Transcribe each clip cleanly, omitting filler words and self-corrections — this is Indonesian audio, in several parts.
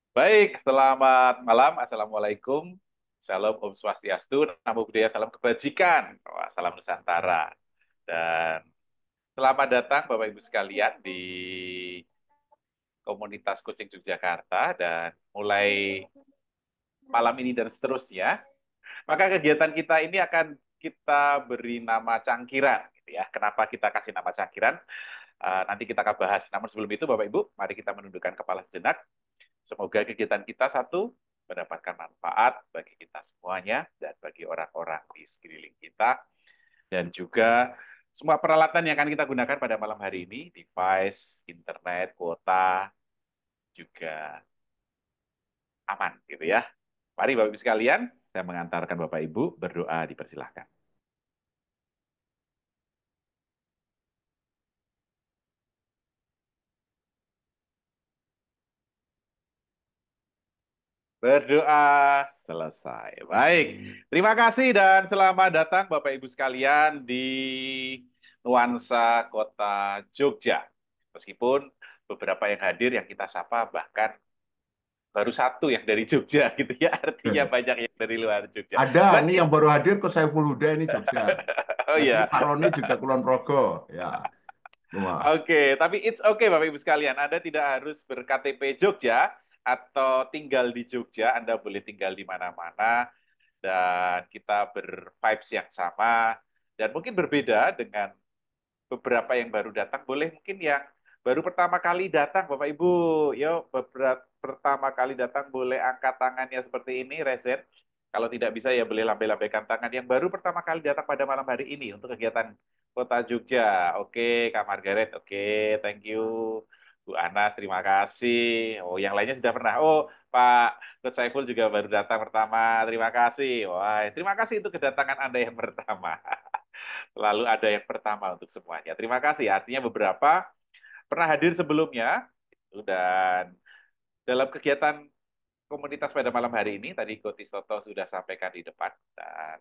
Baik, selamat malam. Assalamualaikum. Shalom, Om Swastiastu, Namo Buddhaya, salam kebajikan. Wah, salam Nusantara. Dan selamat datang Bapak Ibu sekalian di komunitas Coaching Yogyakarta. Dan mulai malam ini dan seterusnya, maka kegiatan kita ini akan kita beri nama cangkiran. Gitu ya. Kenapa kita kasih nama cangkiran? Nanti kita akan bahas. Namun sebelum itu, Bapak Ibu, mari kita menundukkan kepala sejenak. Semoga kegiatan kita satu mendapatkan manfaat bagi kita semuanya dan bagi orang-orang di sekeliling kita dan juga semua peralatan yang akan kita gunakan pada malam hari ini, device, internet, kuota juga aman gitu ya. Mari Bapak Ibu sekalian, saya mengantarkan Bapak Ibu berdoa dipersilahkan. Berdoa selesai. Baik, terima kasih dan selamat datang Bapak Ibu sekalian di nuansa kota Jogja. Meskipun beberapa yang hadir yang kita sapa bahkan baru satu yang dari Jogja gitu ya, artinya banyak yang dari luar Jogja. Ada, But ini yang it's baru hadir ke Saiful Huda ini Jogja. oh Tadi ya, Pak Roni juga Kulon Progo. Ya, semua. oke, tapi it's okay Bapak Ibu sekalian. Anda tidak harus ber-KTP Jogja atau tinggal di Jogja, Anda boleh tinggal di mana-mana dan kita ber-vibes yang sama dan mungkin berbeda dengan beberapa yang baru datang. Boleh mungkin yang baru pertama kali datang Bapak Ibu, yo beberapa pertama kali datang boleh angkat tangannya seperti ini, Resen. Kalau tidak bisa ya boleh lambai-lambaikan tangan. Yang baru pertama kali datang pada malam hari ini untuk kegiatan Kota Jogja. Oke, Kak Margaret, oke, thank you. Bu Anas, terima kasih. Oh, yang lainnya sudah pernah. Oh, Pak Coach Saiful juga baru datang pertama. Terima kasih. Wah, terima kasih untuk kedatangan Anda yang pertama. Lalu ada yang pertama untuk semuanya. Terima kasih. Artinya beberapa pernah hadir sebelumnya dan dalam kegiatan komunitas pada malam hari ini tadi Coach Toto sudah sampaikan di depan dan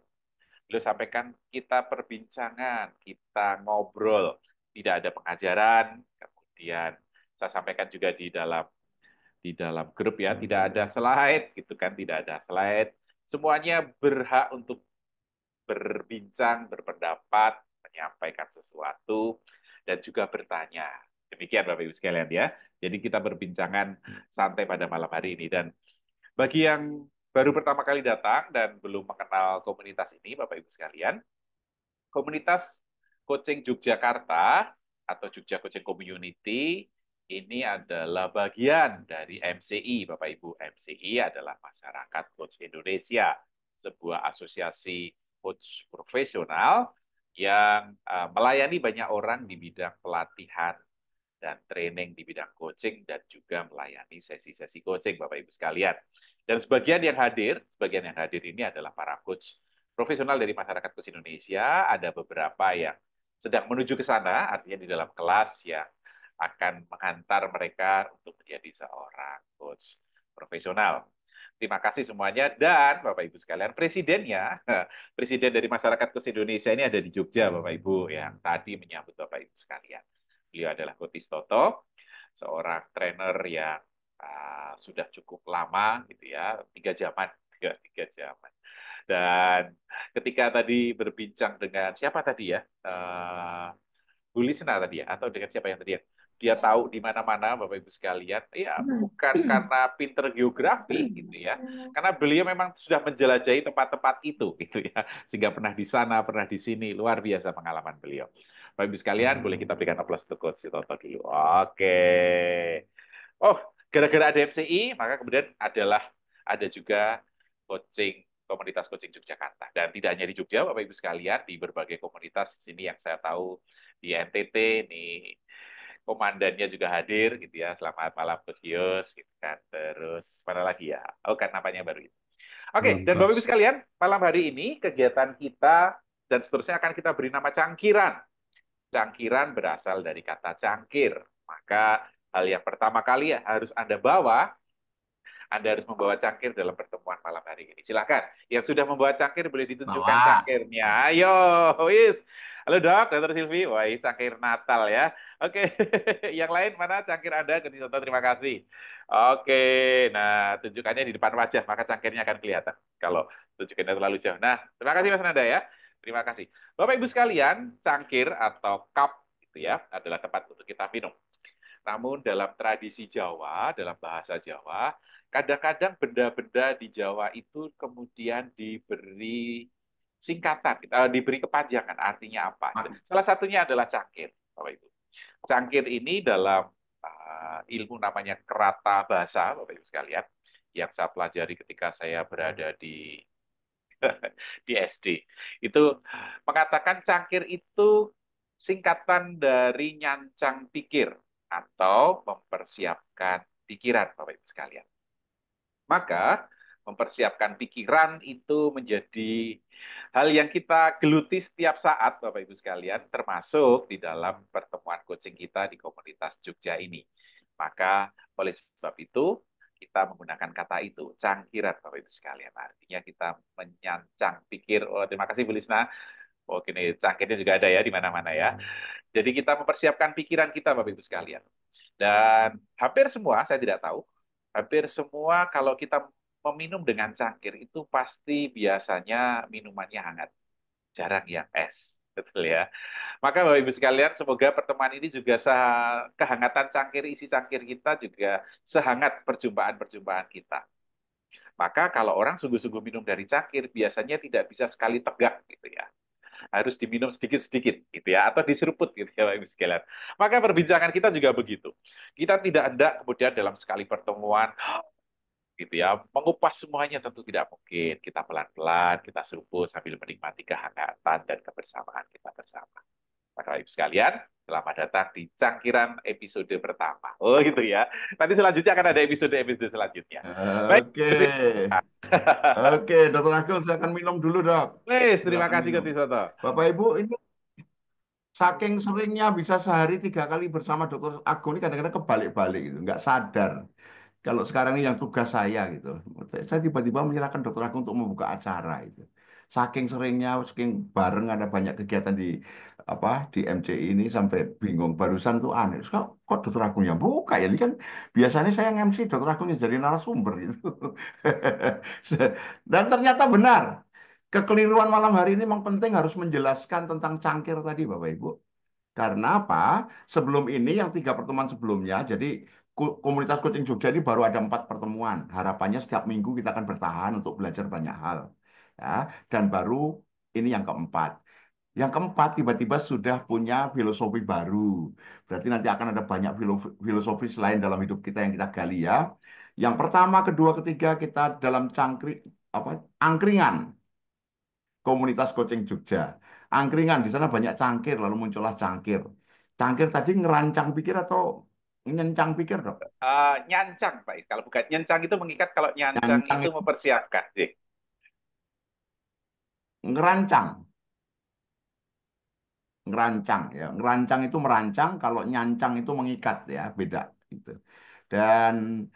beliau sampaikan kita perbincangan, kita ngobrol, tidak ada pengajaran. Kemudian saya sampaikan juga di dalam grup ya, tidak ada slide gitu kan, tidak ada slide. Semuanya berhak untuk berbincang, berpendapat, menyampaikan sesuatu, dan juga bertanya. Demikian Bapak Ibu sekalian ya. Jadi kita berbincangan santai pada malam hari ini. Dan bagi yang baru pertama kali datang dan belum mengenal komunitas ini, Bapak Ibu sekalian, komunitas Coaching Yogyakarta atau Jogja Coaching Community ini adalah bagian dari MCI, Bapak Ibu. MCI adalah Masyarakat Coach Indonesia, sebuah asosiasi coach profesional yang melayani banyak orang di bidang pelatihan dan training di bidang coaching dan juga melayani sesi-sesi coaching Bapak Ibu sekalian. Dan sebagian yang hadir ini adalah para coach profesional dari masyarakat coach Indonesia, ada beberapa yang sedang menuju ke sana, artinya di dalam kelas yang akan menghantar mereka untuk menjadi seorang coach profesional. Terima kasih semuanya dan Bapak Ibu sekalian, presidennya, presiden dari masyarakat coach Indonesia ini ada di Jogja, Bapak Ibu, yang tadi menyambut Bapak Ibu sekalian. Beliau adalah Coach Toto, seorang trainer yang sudah cukup lama, gitu ya, 3 jaman, tiga jaman. Dan ketika tadi berbincang dengan siapa tadi ya, Bu Lisna tadi ya, atau dengan siapa yang tadi ya, dia tahu di mana-mana Bapak Ibu sekalian, ya bukan karena pinter geografi gitu ya, karena beliau memang sudah menjelajahi tempat-tempat itu gitu ya, sehingga pernah di sana, pernah di sini, luar biasa pengalaman beliau. Bapak Ibu sekalian, boleh kita berikan aplaus untuk Coach Toto dulu. Oke. Oh, gara-gara ada MCI, maka kemudian ada juga coaching komunitas coaching Yogyakarta. Dan tidak hanya di Jogja, Bapak Ibu sekalian, di berbagai komunitas di sini yang saya tahu di NTT, nih komandannya juga hadir gitu ya. Selamat malam Coach Gios, gitu kan. Terus mana lagi ya? Oh kan namanya baru itu. Oke, Belum, dan Bapak Ibu Coach. sekalian, malam hari ini kegiatan kita dan seterusnya akan kita beri nama cangkiran. Cangkiran berasal dari kata cangkir. Maka hal yang pertama kali harus Anda bawa Anda harus membawa cangkir dalam pertemuan malam hari ini. Silakan. Yang sudah membawa cangkir boleh ditunjukkan Bawa. cangkirnya. Ayo, wis. Halo dok, Dokter Silvi. Wah, ini cangkir Natal ya. Oke, yang lain mana cangkir Anda? Contoh, terima kasih. Oke, nah tunjukkannya di depan wajah, maka cangkirnya akan kelihatan. Kalau tunjukannya terlalu jauh. Nah, terima kasih Mas Nanda ya. Terima kasih. Bapak Ibu sekalian, cangkir atau cup gitu ya adalah tempat untuk kita minum. Namun dalam tradisi Jawa, dalam bahasa Jawa, kadang-kadang benda-benda di Jawa itu kemudian diberi singkatan, diberi kepanjangan. Artinya apa? Salah satunya adalah cangkir, Bapak Ibu. Cangkir ini dalam ilmu namanya kerata bahasa, Bapak Ibu sekalian, yang saya pelajari ketika saya berada di SD. Itu mengatakan cangkir itu singkatan dari nyancang pikir atau mempersiapkan pikiran, Bapak Ibu sekalian. Maka mempersiapkan pikiran itu menjadi hal yang kita geluti setiap saat, Bapak Ibu sekalian, termasuk di dalam pertemuan coaching kita di komunitas Jogja ini. Maka oleh sebab itu, kita menggunakan kata itu, cangkiran, Bapak Ibu sekalian. Artinya kita menyancang pikir. Oh, terima kasih Bu Lisna. Oh, gini, cangkirnya juga ada ya di mana-mana ya. Jadi kita mempersiapkan pikiran kita, Bapak Ibu sekalian. Dan hampir semua, saya tidak tahu, hampir semua kalau kita meminum dengan cangkir itu pasti biasanya minumannya hangat, jarang yang es. Betul ya. Maka Bapak Ibu sekalian, semoga pertemuan ini juga kehangatan cangkir, isi cangkir kita juga sehangat perjumpaan-perjumpaan kita. Maka kalau orang sungguh-sungguh minum dari cangkir, biasanya tidak bisa sekali tegak gitu ya, harus diminum sedikit-sedikit gitu ya, atau diseruput gitu ya Pak Ibu sekalian. Maka perbincangan kita juga begitu. Kita tidak ada kemudian dalam sekali pertemuan gitu ya, mengupas semuanya tentu tidak mungkin. Kita pelan-pelan, kita seruput sambil menikmati kehangatan dan kebersamaan kita bersama. Bapak Ibu sekalian, selamat datang di Cangkiran episode pertama. Oh gitu ya. Nanti selanjutnya akan ada episode-episode selanjutnya. Baik, Oke. Oke, Dokter Agung, silakan minum dulu, Dok. Wes, terima Silakan kasih minum. Koti Soto. Bapak Ibu, ini saking seringnya bisa sehari 3 kali bersama Dokter Agung ini kadang-kadang kebalik-balik gitu, nggak sadar. Kalau sekarang ini yang tugas saya gitu, saya tiba-tiba menyerahkan Dokter Agung untuk membuka acara itu. Saking seringnya, saking bareng ada banyak kegiatan di di MCI ini sampai bingung. Barusan tuh aneh, kok Dokter Agung yang buka ya? Ini kan biasanya saya nge-MC, Dokter Agung yang jadi narasumber gitu. Dan ternyata benar. Kekeliruan malam hari ini memang penting harus menjelaskan tentang cangkir tadi, Bapak Ibu. Karena apa? Sebelum ini yang 3 pertemuan sebelumnya, jadi komunitas coaching Jogja ini baru ada 4 pertemuan. Harapannya setiap minggu kita akan bertahan untuk belajar banyak hal, ya. Dan baru ini yang keempat. Yang keempat tiba-tiba sudah punya filosofi baru. Berarti nanti akan ada banyak filosofi selain dalam hidup kita yang kita gali ya. Yang pertama, kedua, ketiga kita dalam angkringan komunitas coaching Jogja. Angkringan di sana banyak cangkir, lalu muncullah cangkir. Cangkir tadi ngerancang pikir atau nyencang pikir, Dok? Nyancang, Pak. Kalau bukan nyancang itu mengikat, kalau nyancang Nyancang itu itu mempersiapkan. Sih. ngerancang, ngerancang ya. Ngerancang itu merancang, kalau nyancang itu mengikat ya, beda gitu. Dan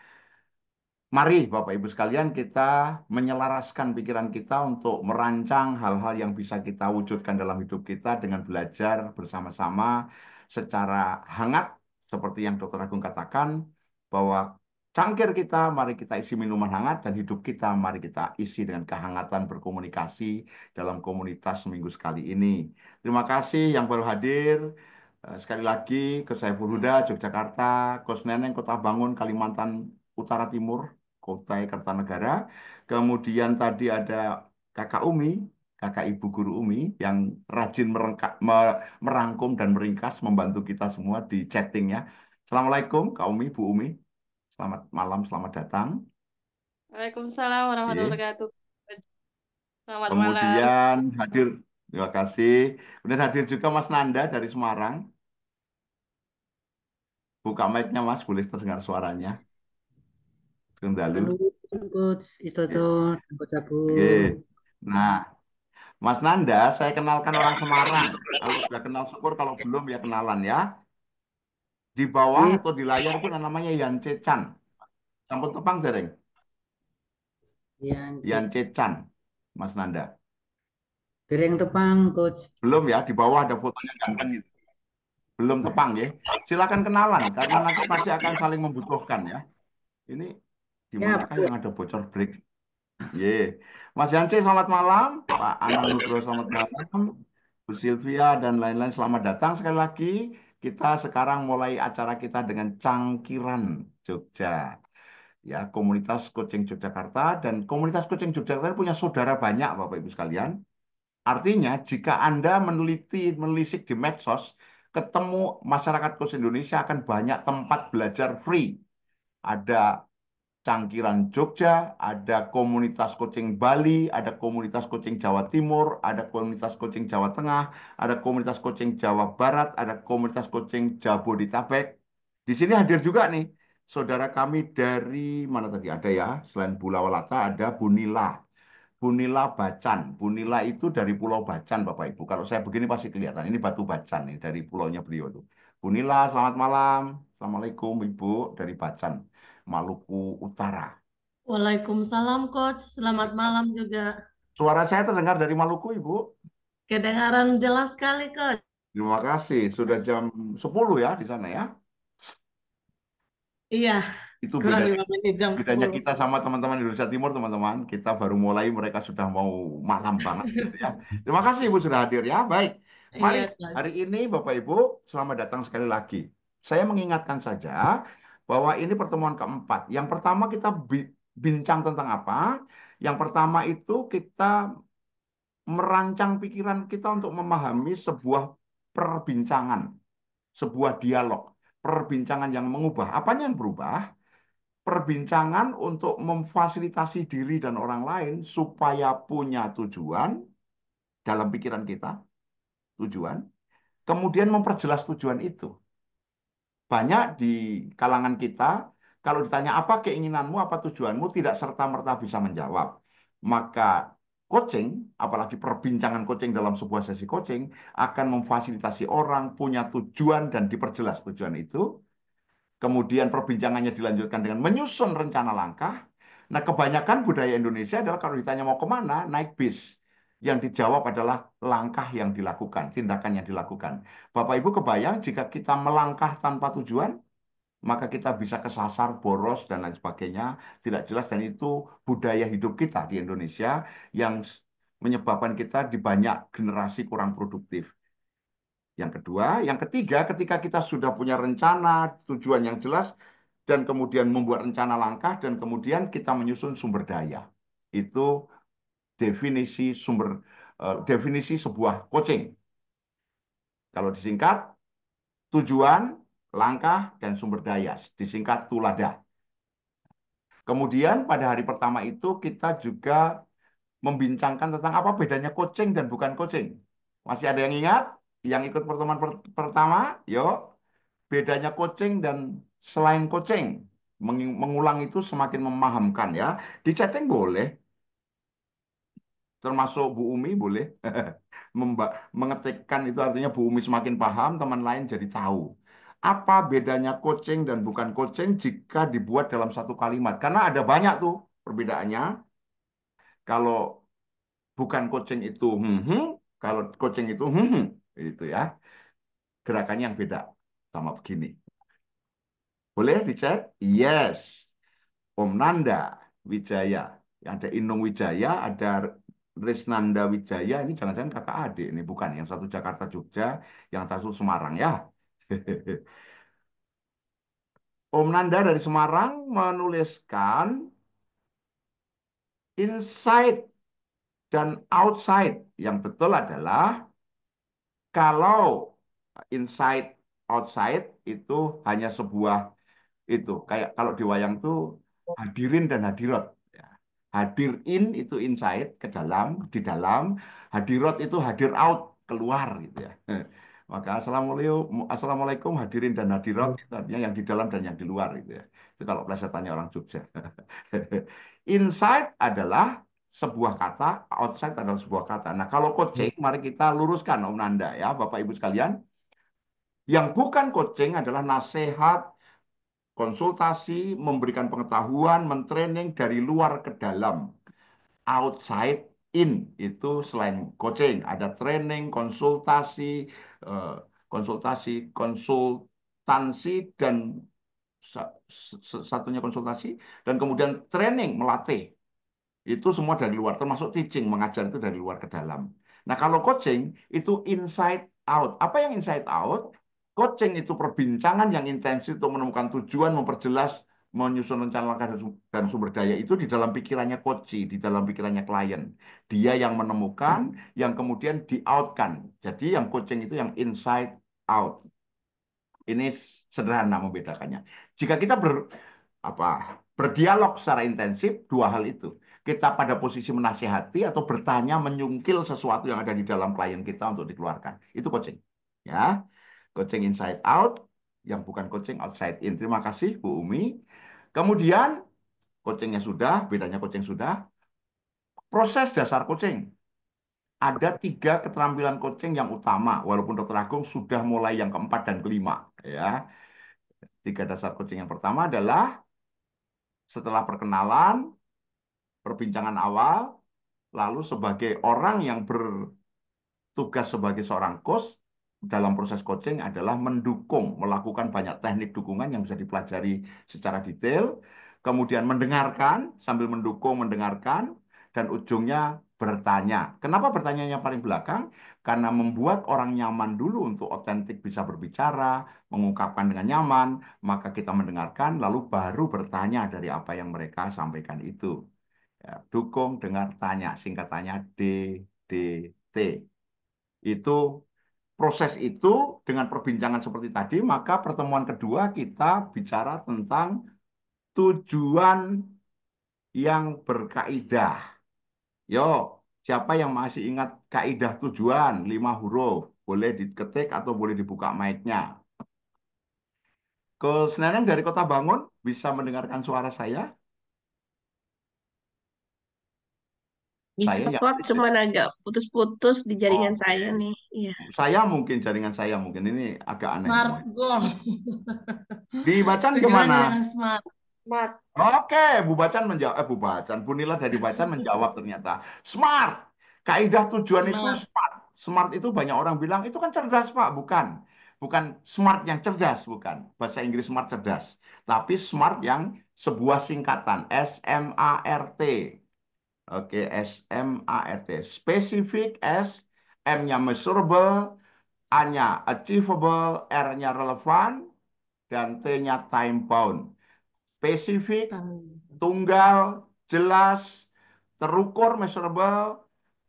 mari Bapak Ibu sekalian kita menyelaraskan pikiran kita untuk merancang hal-hal yang bisa kita wujudkan dalam hidup kita dengan belajar bersama-sama secara hangat seperti yang Dokter Agung katakan bahwa cangkir kita mari kita isi minuman hangat dan hidup kita mari kita isi dengan kehangatan berkomunikasi dalam komunitas seminggu sekali ini. Terima kasih yang baru hadir. Sekali lagi ke Saiful Huda, Yogyakarta, Kos Neneng, Kota Bangun, Kalimantan Utara Timur, Kutai Kertanegara. Kemudian tadi ada Kakak Umi, Kakak Ibu Guru Umi yang rajin merangkum dan meringkas membantu kita semua di chattingnya. Assalamualaikum Kak Umi, Bu Umi. Selamat malam, selamat datang. Waalaikumsalam warahmatullahi Oke. wabarakatuh. Selamat malam. Kemudian hadir, terima kasih. Kemudian hadir juga Mas Nanda dari Semarang. Buka mic-nya Mas, boleh terdengar suaranya. Kendalu. Halo, Coach Istoto, Oke. Coach Oke. Agung. Nah, Mas Nanda, saya kenalkan orang Semarang. Kalau sudah kenal syukur, kalau belum ya kenalan ya. Di bawah Oke, atau di layar itu namanya Yance Chan. Sampun tepang dereng. Yance. Yan Cecan, Mas Nanda. Dereng tepang, Coach. Belum ya, di bawah ada fotonya ganteng gitu. Belum tepang ya. Silakan kenalan karena nanti pasti akan saling membutuhkan ya. Ini di Siap, manakah yang Coach. ada bocor break? Ye. Mas Yance selamat malam, Pak Anang Nugroho selamat malam, Bu Sylvia dan lain-lain selamat datang sekali lagi. Kita sekarang mulai acara kita dengan Cangkiran Jogja. Ya, komunitas coaching Yogyakarta dan komunitas coaching Yogyakarta punya saudara banyak Bapak Ibu sekalian. Artinya, jika Anda menelisik di medsos, ketemu masyarakat coach Indonesia akan banyak tempat belajar free. Ada Cangkiran Jogja, ada komunitas coaching Bali, ada komunitas coaching Jawa Timur, ada komunitas coaching Jawa Tengah, ada komunitas coaching Jawa Barat, ada komunitas coaching Jabodetabek. Di sini hadir juga nih, saudara kami dari mana tadi ada ya, selain Bulawalata ada Bunila. Bunila Bacan. Bunila itu dari Pulau Bacan, Bapak Ibu. Kalau saya begini pasti kelihatan. Ini Batu Bacan nih, dari pulaunya beliau itu. Bunila, selamat malam. Assalamualaikum, Ibu. Dari Bacan, Maluku Utara. Waalaikumsalam, Coach. Selamat malam juga. Suara saya terdengar dari Maluku, Ibu. Kedengaran jelas sekali, Coach. Terima kasih. Sudah jam 10 ya di sana ya. Iya, Itu kurang 5 menit jam bedanya 10. kita sama teman-teman Indonesia Timur, teman-teman. Kita baru mulai, mereka sudah mau malam banget gitu ya. Terima kasih Ibu sudah hadir ya. Baik, mari Iya, hari Coach. ini Bapak Ibu, selamat datang sekali lagi. Saya mengingatkan saja bahwa ini pertemuan keempat. Yang pertama kita bincang tentang apa? Yang pertama itu kita merancang pikiran kita untuk memahami sebuah perbincangan, sebuah dialog, perbincangan yang mengubah. Apanya yang berubah? Perbincangan untuk memfasilitasi diri dan orang lain supaya punya tujuan dalam pikiran kita, tujuan, kemudian memperjelas tujuan itu. Banyak di kalangan kita, kalau ditanya apa keinginanmu, apa tujuanmu, tidak serta-merta bisa menjawab. Maka coaching, apalagi perbincangan coaching dalam sebuah sesi coaching, akan memfasilitasi orang punya tujuan dan diperjelas tujuan itu. Kemudian perbincangannya dilanjutkan dengan menyusun rencana langkah. Nah, kebanyakan budaya Indonesia adalah kalau ditanya mau kemana, naik bis. Yang dijawab adalah langkah yang dilakukan, tindakan yang dilakukan. Bapak Ibu kebayang jika kita melangkah tanpa tujuan, maka kita bisa kesasar, boros, dan lain sebagainya. Tidak jelas, dan itu budaya hidup kita di Indonesia yang menyebabkan kita di banyak generasi kurang produktif. Yang kedua, yang ketiga, ketika kita sudah punya rencana, tujuan yang jelas, dan kemudian membuat rencana langkah, dan kemudian kita menyusun sumber daya. Itu definisi definisi sebuah coaching. Kalau disingkat, tujuan, langkah, dan sumber daya. Disingkat TULADA. Kemudian pada hari pertama itu kita juga membincangkan tentang apa bedanya coaching dan bukan coaching. Masih ada yang ingat? Yang ikut pertemuan pertama? Yuk. Bedanya coaching dan selain coaching. Mengulang itu semakin memahamkan ya. Di chatting boleh, termasuk Bu Umi boleh. Mengetikkan itu artinya Bu Umi semakin paham, teman lain jadi tahu. Apa bedanya coaching dan bukan coaching jika dibuat dalam satu kalimat? Karena ada banyak tuh perbedaannya. Kalau bukan coaching itu, kalau coaching itu, itu ya. Gerakannya yang beda sama begini. Boleh dicek? Yes. Om Nanda Wijaya. Ada Inung Wijaya, ada Risnanda Wijaya. Ini jangan-jangan kakak adik. Ini bukan. Yang satu Jakarta Jogja, yang satu Semarang ya. Om Nanda dari Semarang menuliskan inside dan outside. Yang betul adalah kalau inside outside itu hanya sebuah itu kayak kalau di wayang tuh hadirin dan hadirat ya. Hadir in itu inside ke dalam di dalam, hadirat itu hadir out keluar gitu ya. Maka assalamualaikum hadirin dan hadirat itu artinya yang di dalam dan yang di luar gitu ya. Itu kalau plesetannya orang Jogja. Inside adalah sebuah kata, outside adalah sebuah kata. Nah, kalau coaching, mari kita luruskan Om Nanda ya, Bapak Ibu sekalian. Yang bukan coaching adalah nasihat, konsultasi, memberikan pengetahuan, mentraining dari luar ke dalam. outside in. Itu selain coaching, ada training, konsultasi, eh, konsultansi, dan satunya konsultasi, dan kemudian training, melatih. Itu semua dari luar, termasuk teaching, mengajar itu dari luar ke dalam. Nah, kalau coaching itu inside out. Apa yang inside out? Coaching itu perbincangan yang intensif untuk menemukan tujuan, memperjelas, menyusun rencana langkah dan sumber daya itu di dalam pikirannya coach, di dalam pikirannya klien. Dia yang menemukan, yang kemudian di-outkan. Jadi yang coaching itu yang inside out. Ini sederhana membedakannya. Jika kita apa berdialog secara intensif, dua hal itu. Kita pada posisi menasihati atau bertanya, menyungkil sesuatu yang ada di dalam klien kita untuk dikeluarkan. Itu coaching. Ya, coaching inside out, yang bukan coaching outside in. Terima kasih, Bu Umi. Kemudian, coachingnya sudah, bedanya coaching sudah. Proses dasar coaching. Ada 3 keterampilan coaching yang utama, walaupun Dr. Agung sudah mulai yang keempat dan kelima. Ya, 3 dasar coaching yang pertama adalah setelah perkenalan, perbincangan awal, lalu sebagai orang yang bertugas sebagai seorang coach dalam proses coaching adalah mendukung, melakukan banyak teknik dukungan yang bisa dipelajari secara detail, kemudian mendengarkan, sambil mendukung, mendengarkan, dan ujungnya bertanya. Kenapa bertanyanya paling belakang? Karena membuat orang nyaman dulu untuk otentik bisa berbicara, mengungkapkan dengan nyaman, maka kita mendengarkan, lalu baru bertanya dari apa yang mereka sampaikan itu. Ya, dukung, dengar, tanya. Singkatannya DDT. Itu proses itu dengan perbincangan seperti tadi, maka pertemuan kedua kita bicara tentang tujuan yang berkaidah. Yo, siapa yang masih ingat kaidah tujuan 5 huruf? Boleh diketik atau boleh dibuka mic-nya. Coach Neneng dari Kota Bangun bisa mendengarkan suara saya? Bisa Saya yang kok, cuman agak putus-putus di jaringan saya Oke. nih. Iya. Saya mungkin jaringan saya mungkin ini agak aneh. Smart goal. Di Tujuan gimana? yang smart. Mat. Oke, Bu Bacan menjawab, Bu Bacan, Bu Nila dari Bacan menjawab ternyata. Smart. Kaidah tujuan itu Smart. smart. Smart itu banyak orang bilang, itu kan cerdas, Pak. Bukan. Bukan smart yang cerdas, bukan. Bahasa Inggris smart cerdas. Tapi smart yang sebuah singkatan. SMART. Oke, SMART. Specific, S, M-nya measurable, A-nya achievable, R-nya relevan, dan T-nya time bound. Spesifik, tunggal, jelas, terukur, measurable,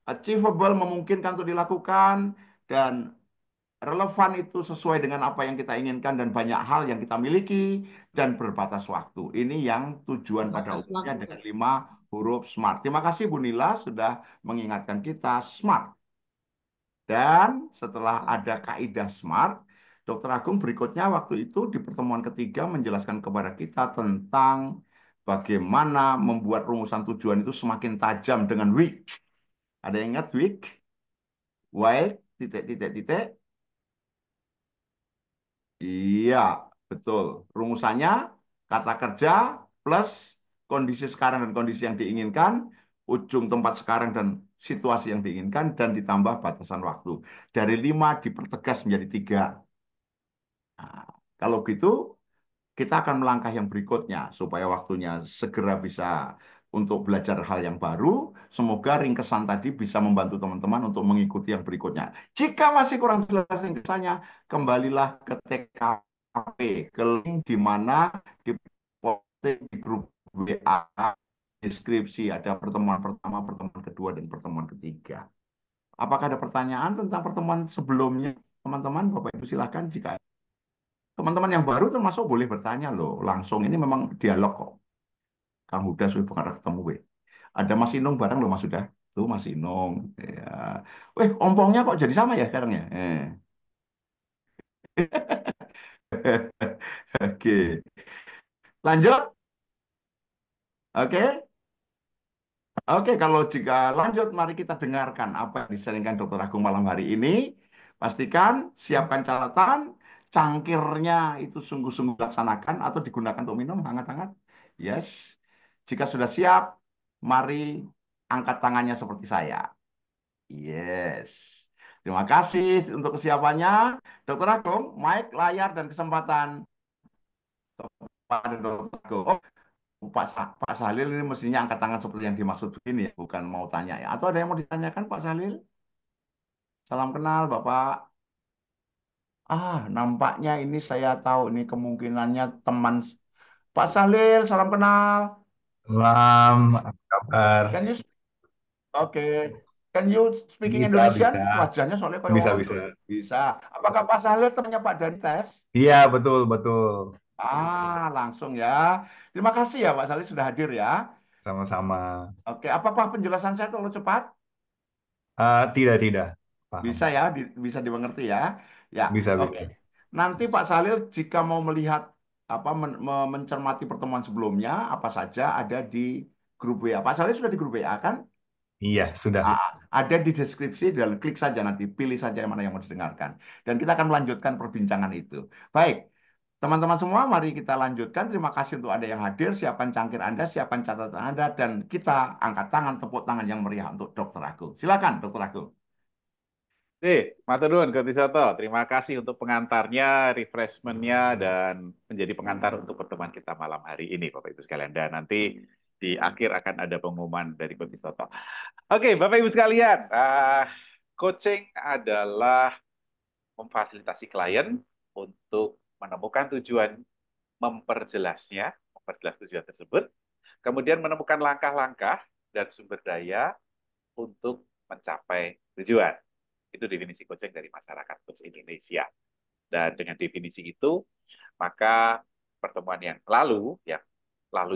achievable, memungkinkan untuk dilakukan, dan relevan itu sesuai dengan apa yang kita inginkan dan banyak hal yang kita miliki dan berbatas waktu. Ini yang tujuan pada Batas umumnya waktu. dengan 5 huruf SMART. Terima kasih Bu Nila sudah mengingatkan kita SMART. Dan setelah ada kaidah SMART, Dr. Agung berikutnya waktu itu di pertemuan ketiga menjelaskan kepada kita tentang bagaimana membuat rumusan tujuan itu semakin tajam dengan WIC. Ada yang ingat WIC? Why, titik, titik, titik. Iya, betul. Rumusannya kata kerja plus kondisi sekarang dan kondisi yang diinginkan, ujung tempat sekarang dan situasi yang diinginkan, dan ditambah batasan waktu. Dari 5 dipertegas menjadi 3. Nah, kalau gitu, kita akan melangkah yang berikutnya supaya waktunya segera bisa untuk belajar hal yang baru. Semoga ringkesan tadi bisa membantu teman-teman untuk mengikuti yang berikutnya. Jika masih kurang jelas ringkesannya, kembalilah ke TKP, ke link di mana di posting di grup WA, deskripsi ada pertemuan pertama, pertemuan kedua, dan pertemuan ketiga. Apakah ada pertanyaan tentang pertemuan sebelumnya, teman-teman? Bapak Ibu silahkan jika teman-teman yang baru termasuk boleh bertanya loh. Langsung ini memang dialog kok. Kang Huda sudah pernah ketemu we. Ada Mas Inung bareng loh Mas Huda. Tuh Mas Inung. Ya. Ompongnya kok jadi sama ya sekarang ya? Oke. Lanjut. Oke. Oke, kalau jika lanjut, mari kita dengarkan apa yang disampaikan Dr. Agung malam hari ini. Pastikan, siapkan catatan, cangkirnya itu sungguh-sungguh laksanakan atau digunakan untuk minum hangat-hangat. Yes. Jika sudah siap, mari angkat tangannya seperti saya. Yes. Terima kasih untuk kesiapannya. Dokter Agung, mic, layar, dan kesempatan pada Dokter Agung. Oh, Pak Sahlil ini mestinya angkat tangan seperti yang dimaksud ini ya, bukan mau tanya ya. Atau ada yang mau ditanyakan Pak Sahlil? Salam kenal Bapak. Nampaknya ini saya tahu ini kemungkinannya teman Pak Sahlil. Salam kenal. Malam, apa kabar? Can you Oke. Can you speaking Bisa, Indonesian? bisa, Wajahnya soalnya kayak bisa, orang bisa. bisa. Apakah Pak Sahlil temannya Pak Danites? Iya, betul, betul. Langsung ya. Terima kasih ya Pak Sahlil sudah hadir ya. Sama-sama. Oke, apakah penjelasan saya terlalu cepat? Tidak, tidak. Paham. Bisa ya, bisa dimengerti ya. Ya, Bisa, oke. bisa. Nanti Pak Sahlil jika mau melihat mencermati pertemuan sebelumnya, apa saja ada di grup WA. Pak Sahlil sudah di grup WA kan? Iya, sudah. Ada di deskripsi dan klik saja nanti, pilih saja yang mana yang mau didengarkan. Dan kita akan melanjutkan perbincangan itu. Baik, teman-teman semua, mari kita lanjutkan. Terima kasih untuk Anda yang hadir. Siapkan cangkir Anda, siapkan catatan Anda, dan kita angkat tangan, tepuk tangan yang meriah untuk Dr. Agung. Silakan, Dr. Agung. Matur nuwun Coach Soto. Terima kasih untuk pengantarnya, refreshment-nya, dan menjadi pengantar untuk pertemuan kita malam hari ini, Bapak Ibu sekalian. Dan nanti di akhir akan ada pengumuman dari Coach Soto. Oke, Bapak Ibu sekalian, coaching adalah memfasilitasi klien untuk menemukan tujuan, memperjelas tujuan tersebut, kemudian menemukan langkah-langkah dan sumber daya untuk mencapai tujuan. Itu definisi coaching dari masyarakat coach Indonesia. Dan dengan definisi itu, maka pertemuan yang lalu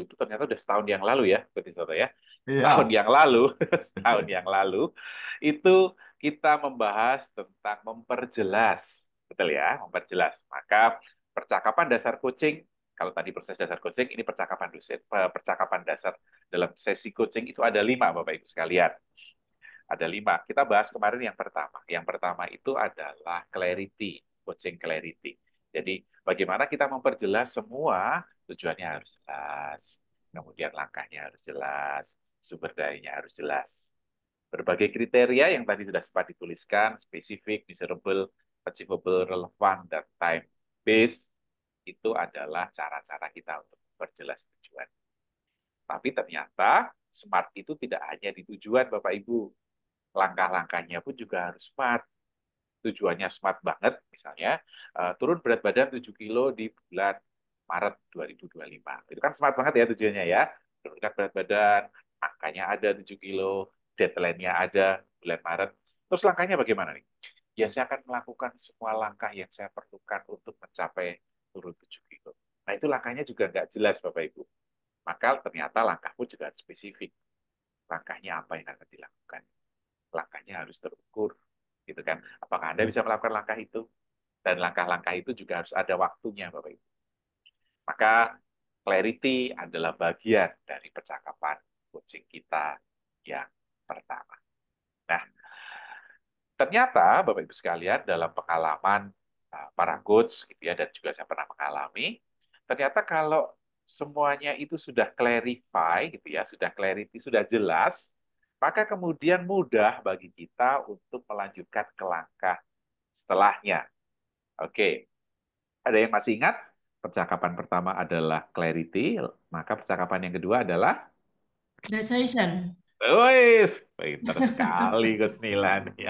itu ternyata udah setahun yang lalu ya, Coach Soto ya. Setahun Iya. yang lalu, setahun yang lalu, itu kita membahas tentang memperjelas. Betul ya, memperjelas. Maka percakapan dasar coaching, kalau tadi proses dasar coaching, ini percakapan dasar dalam sesi coaching itu ada 5, Bapak Ibu sekalian. Ada 5. Kita bahas kemarin yang pertama. Yang pertama itu adalah clarity, coaching clarity. Jadi bagaimana kita memperjelas semua, tujuannya harus jelas, kemudian langkahnya harus jelas, sumber dayanya harus jelas. Berbagai kriteria yang tadi sudah sempat dituliskan, spesifik, measurable, achievable, relevan, dan time based, itu adalah cara-cara kita untuk memperjelas tujuan. Tapi ternyata smart itu tidak hanya di tujuan, Bapak Ibu. Langkah-langkahnya pun juga harus smart. Tujuannya smart banget, misalnya turun berat badan 7 kilo di bulan Maret 2025. Itu kan smart banget ya tujuannya ya. Turunkan berat badan, angkanya ada 7 kilo, deadline-nya ada bulan Maret. Terus langkahnya bagaimana nih? Ya saya akan melakukan semua langkah yang saya perlukan untuk mencapai turun 7 kilo. Nah itu langkahnya juga nggak jelas Bapak Ibu. Maka ternyata langkah pun juga harus spesifik. Langkahnya apa yang akan dilakukan? Langkahnya harus terukur, gitu kan? Apakah Anda bisa melakukan langkah itu? Dan langkah-langkah itu juga harus ada waktunya, Bapak Ibu. Maka clarity adalah bagian dari percakapan coaching kita yang pertama. Nah, ternyata Bapak Ibu sekalian dalam pengalaman para coach gitu ya, dan juga saya pernah mengalami, ternyata kalau semuanya itu sudah clarify gitu ya, sudah clarity, sudah jelas, maka kemudian mudah bagi kita untuk melanjutkan ke langkah setelahnya. Oke, ada yang masih ingat? Percakapan pertama adalah clarity, maka percakapan yang kedua adalah Precision. wis, pinter sekali Gus Nila nih.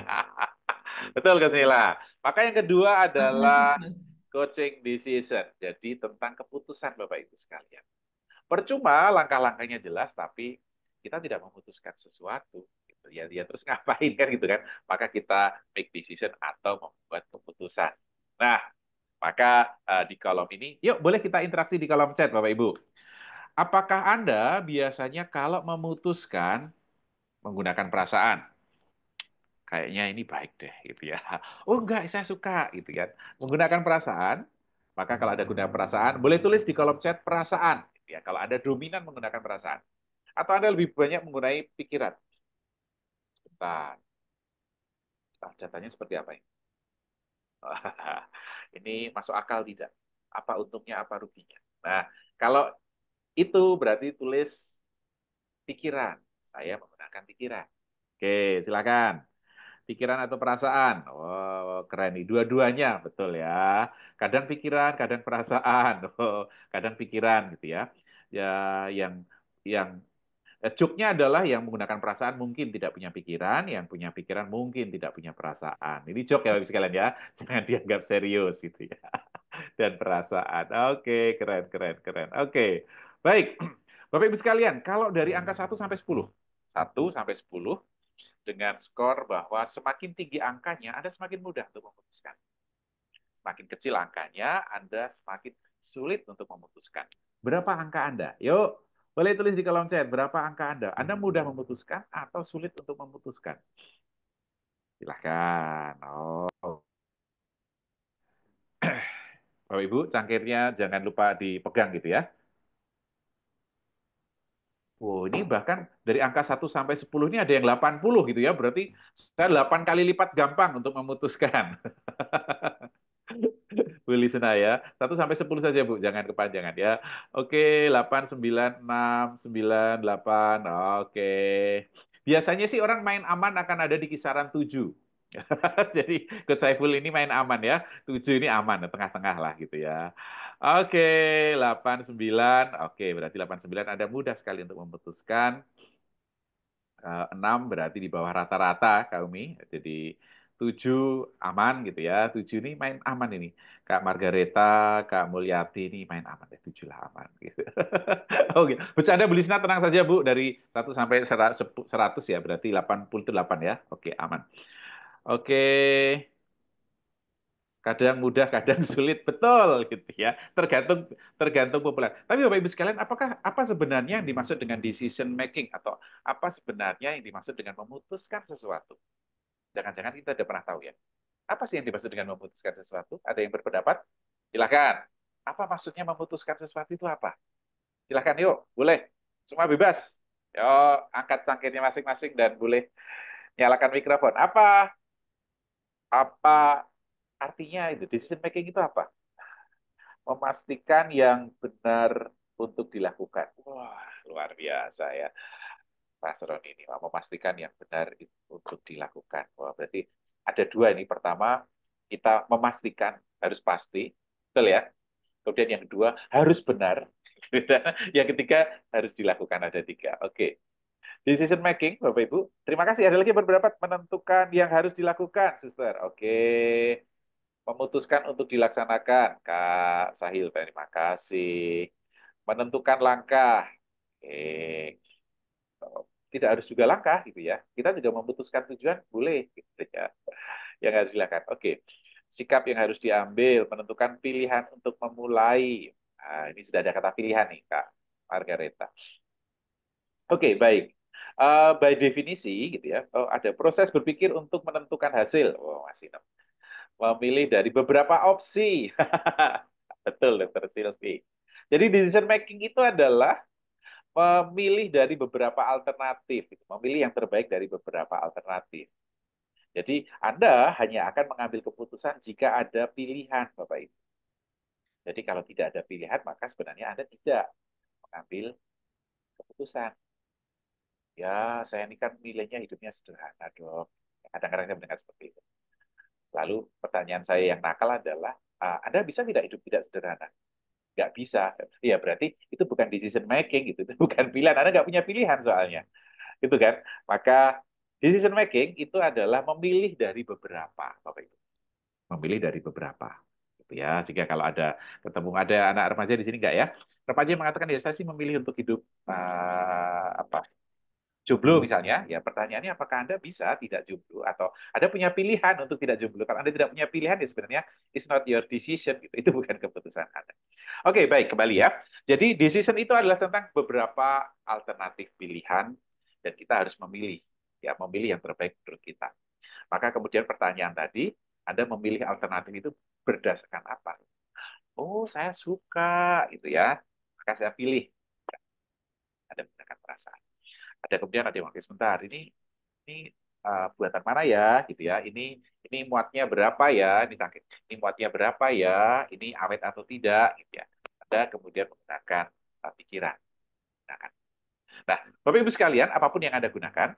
Betul Gus Nila. Maka yang kedua adalah coaching decision. Jadi tentang keputusan Bapak Ibu sekalian. Percuma langkah-langkahnya jelas, tapi kita tidak memutuskan sesuatu. Gitu. Ya terus ngapain kan gitu kan? Maka kita make decision atau membuat keputusan. Nah, maka di kolom ini, yuk boleh kita interaksi di kolom chat Bapak Ibu. Apakah Anda biasanya kalau memutuskan menggunakan perasaan? Kayaknya ini baik deh gitu ya. Oh enggak, saya suka gitu kan. Menggunakan perasaan, maka kalau ada guna perasaan, boleh tulis di kolom chat perasaan gitu ya. Kalau ada dominan menggunakan perasaan. Atau Anda lebih banyak menggunakan pikiran. Sebentar. Datanya seperti apa ini? Ini masuk akal tidak? Apa untungnya, apa ruginya? Nah, kalau itu berarti tulis pikiran. Saya menggunakan menggunakan pikiran. Oke, silakan. Pikiran atau perasaan? Oh, keren nih. Dua-duanya, betul ya. Kadang pikiran, kadang perasaan. Oh, kadang pikiran gitu ya. Ya, yang joke-nya adalah yang menggunakan perasaan mungkin tidak punya pikiran, yang punya pikiran mungkin tidak punya perasaan. Ini joke ya Bapak Ibu sekalian ya. Jangan dianggap serius gitu ya. Dan perasaan. Oke, keren, keren, keren. Oke. Baik. Bapak Ibu sekalian, kalau dari angka 1 sampai 10, 1 sampai 10 dengan skor bahwa semakin tinggi angkanya, Anda semakin mudah untuk memutuskan. Semakin kecil angkanya, Anda semakin sulit untuk memutuskan. Berapa angka Anda? Yuk, boleh tulis di kolom chat berapa angka Anda. Anda mudah memutuskan atau sulit untuk memutuskan? Silahkan. Oh. Bapak Ibu, cangkirnya jangan lupa dipegang gitu ya. Oh, ini bahkan dari angka 1 sampai 10 ini ada yang 80 gitu ya. Berarti saya 8 kali lipat gampang untuk memutuskan. Bu Lisna ya. 1 sampai 10 saja, Bu. Jangan kepanjangan ya. Oke, 8, 9, 6, 9, 8. Oke. Biasanya sih orang main aman akan ada di kisaran 7. Jadi Coach Saiful ini main aman ya. 7 ini aman, tengah-tengah lah gitu ya. Oke, 8, 9. Oke, berarti 8, 9 Anda mudah sekali untuk memutuskan. 6 berarti di bawah rata-rata Kak Umi. Jadi 7 aman gitu ya. 7 ini main aman ini. Kak Margareta, Kak Mulyati ini main aman ya. 7 lah aman gitu. Oke, bercanda Bu Lisna tenang saja Bu, dari 1 sampai 100 ya, berarti 88 ya. Oke, aman. Oke. Kadang mudah, kadang sulit, betul gitu ya. Tergantung tergantung populer. Tapi Bapak Ibu sekalian, apa sebenarnya yang dimaksud dengan decision making atau apa sebenarnya yang dimaksud dengan memutuskan sesuatu? Jangan-jangan kita tidak pernah tahu ya. Apa sih yang dimaksud dengan memutuskan sesuatu? Ada yang berpendapat? Silakan. Apa maksudnya memutuskan sesuatu itu apa? Silakan yuk, boleh. Semua bebas. Yo, angkat cangkirnya masing-masing dan boleh nyalakan mikrofon. Apa artinya itu? Decision making itu apa? Memastikan yang benar untuk dilakukan. Wah, luar biasa ya. Pak Roni ini memastikan yang benar untuk dilakukan. Wah, berarti ada dua ini. Pertama, kita memastikan harus pasti, betul ya. Kemudian yang kedua, harus benar. Yang ketiga, harus dilakukan. Ada tiga. Oke. Decision making, Bapak Ibu. Terima kasih. Ada lagi berpendapat menentukan yang harus dilakukan, Suster. Oke. Memutuskan untuk dilaksanakan, Kak Sahil, terima kasih. Menentukan langkah, tidak harus juga langkah gitu ya. Kita juga memutuskan tujuan, boleh gitu ya. Yang harus dilakukan. Oke. Sikap yang harus diambil, menentukan pilihan untuk memulai. Nah, ini sudah ada kata pilihan nih, Kak Margareta. Oke, baik. By definisi gitu ya, ada proses berpikir untuk menentukan hasil. Oh, masih memilih dari beberapa opsi. Betul, Dr. Silvi. Jadi decision making itu adalah memilih dari beberapa alternatif, memilih yang terbaik dari beberapa alternatif. Jadi Anda hanya akan mengambil keputusan jika ada pilihan, Bapak Ibu. Jadi kalau tidak ada pilihan, maka sebenarnya Anda tidak mengambil keputusan. Ya, saya ini kan nilainya hidupnya sederhana, dok. Kadang-kadang saya mendengar seperti itu. Lalu pertanyaan saya yang nakal adalah, Anda bisa tidak hidup tidak sederhana? Nggak bisa. Ya berarti itu bukan decision making, gitu. Itu bukan pilihan. Anda nggak punya pilihan soalnya. Gitu kan? Maka decision making itu adalah memilih dari beberapa, Bapak Ibu. Memilih dari beberapa. Gitu ya. Sehingga kalau ada anak remaja di sini nggak ya? Remaja yang mengatakan, ya saya sih memilih untuk hidup jomblo misalnya, ya pertanyaannya apakah Anda bisa tidak jomblo atau Anda punya pilihan untuk tidak jomblo. Kalau Anda tidak punya pilihan ya sebenarnya it's not your decision gitu. Itu bukan keputusan Anda. Oke, baik, kembali ya. Jadi decision itu adalah tentang beberapa alternatif pilihan dan kita harus memilih ya, memilih yang terbaik menurut kita. Maka kemudian pertanyaan tadi, Anda memilih alternatif itu berdasarkan apa? Oh, saya suka itu ya. Maka saya pilih. Ada menggunakan perasaan. Ada kemudian ada yang sebentar ini buatan mana ya gitu ya, ini muatnya berapa ya, ini muatnya berapa ya, ini awet atau tidak gitu ya. Ada kemudian menggunakan pikiran. Menggunakan. Nah, Bapak Ibu sekalian, apapun yang Anda gunakan,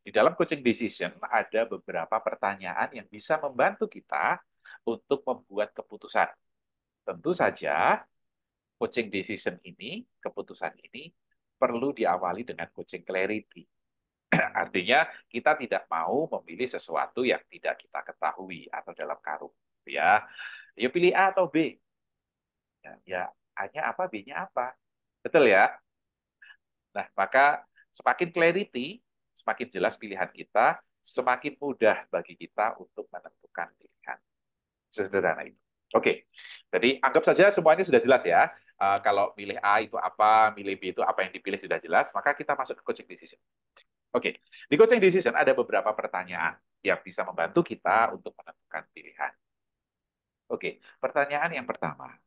di dalam coaching decision ada beberapa pertanyaan yang bisa membantu kita untuk membuat keputusan. Tentu saja, coaching decision ini, keputusan ini, perlu diawali dengan coaching clarity. Artinya, kita tidak mau memilih sesuatu yang tidak kita ketahui atau dalam karung. Ya, ya pilih A atau B. Ya, A-nya apa, B-nya apa. Betul ya? Nah, maka semakin clarity, semakin jelas pilihan kita, semakin mudah bagi kita untuk menentukan pilihan. Sesederhana itu. Oke, jadi anggap saja semuanya sudah jelas ya. Kalau milih A itu apa, milih B itu apa yang dipilih sudah jelas, maka kita masuk ke coaching decision. Oke, di coaching decision ada beberapa pertanyaan yang bisa membantu kita untuk menentukan pilihan. Oke, pertanyaan yang pertama.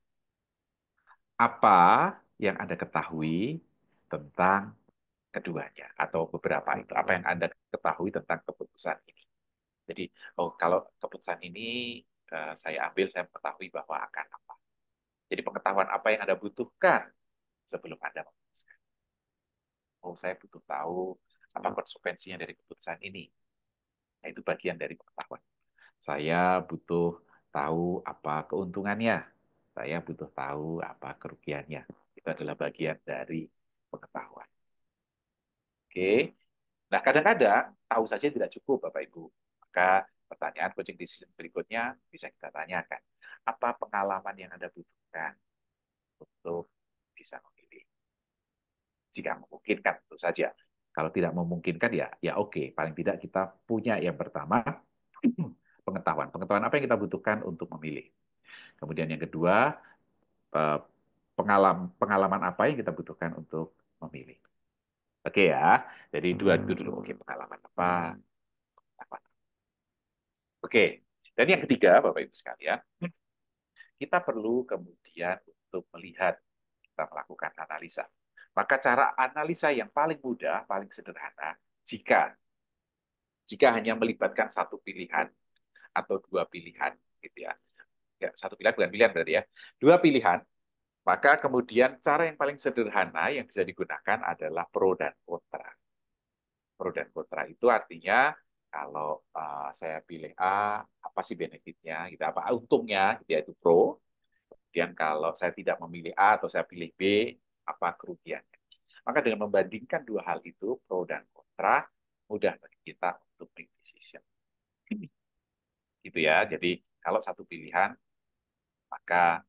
Apa yang Anda ketahui tentang keduanya atau beberapa itu? Apa yang Anda ketahui tentang keputusan ini? Jadi, kalau keputusan ini saya ambil, saya mengetahui bahwa akan apa. Jadi pengetahuan apa yang Anda butuhkan sebelum Anda memutuskan. Saya butuh tahu apa konsekuensinya dari keputusan ini. Nah, itu bagian dari pengetahuan. Saya butuh tahu apa keuntungannya. Saya butuh tahu apa kerugiannya. Itu adalah bagian dari pengetahuan. Oke. Nah, kadang-kadang tahu saja tidak cukup, Bapak Ibu. Maka pertanyaan coaching decision berikutnya bisa kita tanyakan. Apa pengalaman yang Anda butuhkan untuk bisa memilih? Jika memungkinkan, tentu saja. Kalau tidak memungkinkan, ya oke. Paling tidak kita punya yang pertama, pengetahuan. Pengetahuan apa yang kita butuhkan untuk memilih. Kemudian yang kedua, eh, pengalaman apa yang kita butuhkan untuk memilih. Oke ya, jadi dua itu dulu. Oke, pengalaman apa? Oke, dan yang ketiga, Bapak Ibu sekalian, kita perlu kemudian untuk melihat, kita melakukan analisa. Maka cara analisa yang paling mudah, paling sederhana, jika hanya melibatkan satu pilihan atau dua pilihan, gitu ya. Ya, satu pilihan bukan pilihan berarti ya. Dua pilihan, maka kemudian cara yang paling sederhana yang bisa digunakan adalah pro dan kontra. Pro dan kontra itu artinya kalau saya pilih A, apa sih benefitnya, gitu, apa untungnya, gitu ya, itu pro. Kemudian kalau saya tidak memilih A atau saya pilih B, apa kerugiannya. Maka dengan membandingkan dua hal itu, pro dan kontra, mudah bagi kita untuk make decision. Gitu ya. Jadi kalau satu pilihan, maka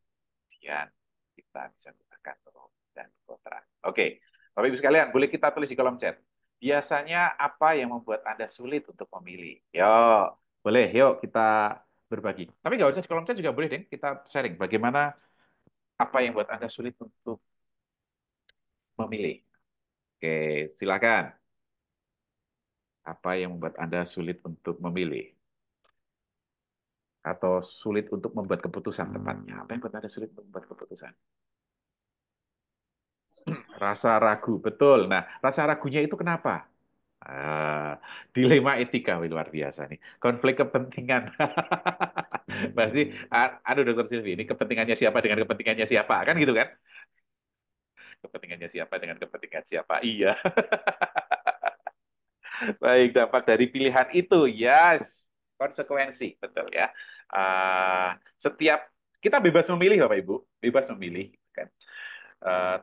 kemudian kita bisa gunakan pro dan kontra. Oke, Bapak Ibu sekalian, boleh kita tulis di kolom chat. Biasanya apa yang membuat Anda sulit untuk memilih? Yuk, boleh, yuk kita berbagi. Tapi nggak usah di kolom chat juga boleh, deh. Kita sharing bagaimana apa yang membuat Anda sulit untuk memilih. Oke, silakan. Apa yang membuat Anda sulit untuk memilih? Atau sulit untuk membuat keputusan tepatnya? Apa yang membuat Anda sulit untuk membuat keputusan? Rasa ragu, betul. Nah, rasa ragunya itu kenapa? Dilema etika, wih, luar biasa nih. Konflik kepentingan. Berarti, aduh Dokter Silvi, ini kepentingannya siapa dengan kepentingannya siapa? Kan gitu kan? Kepentingannya siapa dengan kepentingan siapa? Iya. Baik, dampak dari pilihan itu, yes, konsekuensi, betul ya. Setiap kita bebas memilih, Bapak Ibu, bebas memilih, kan.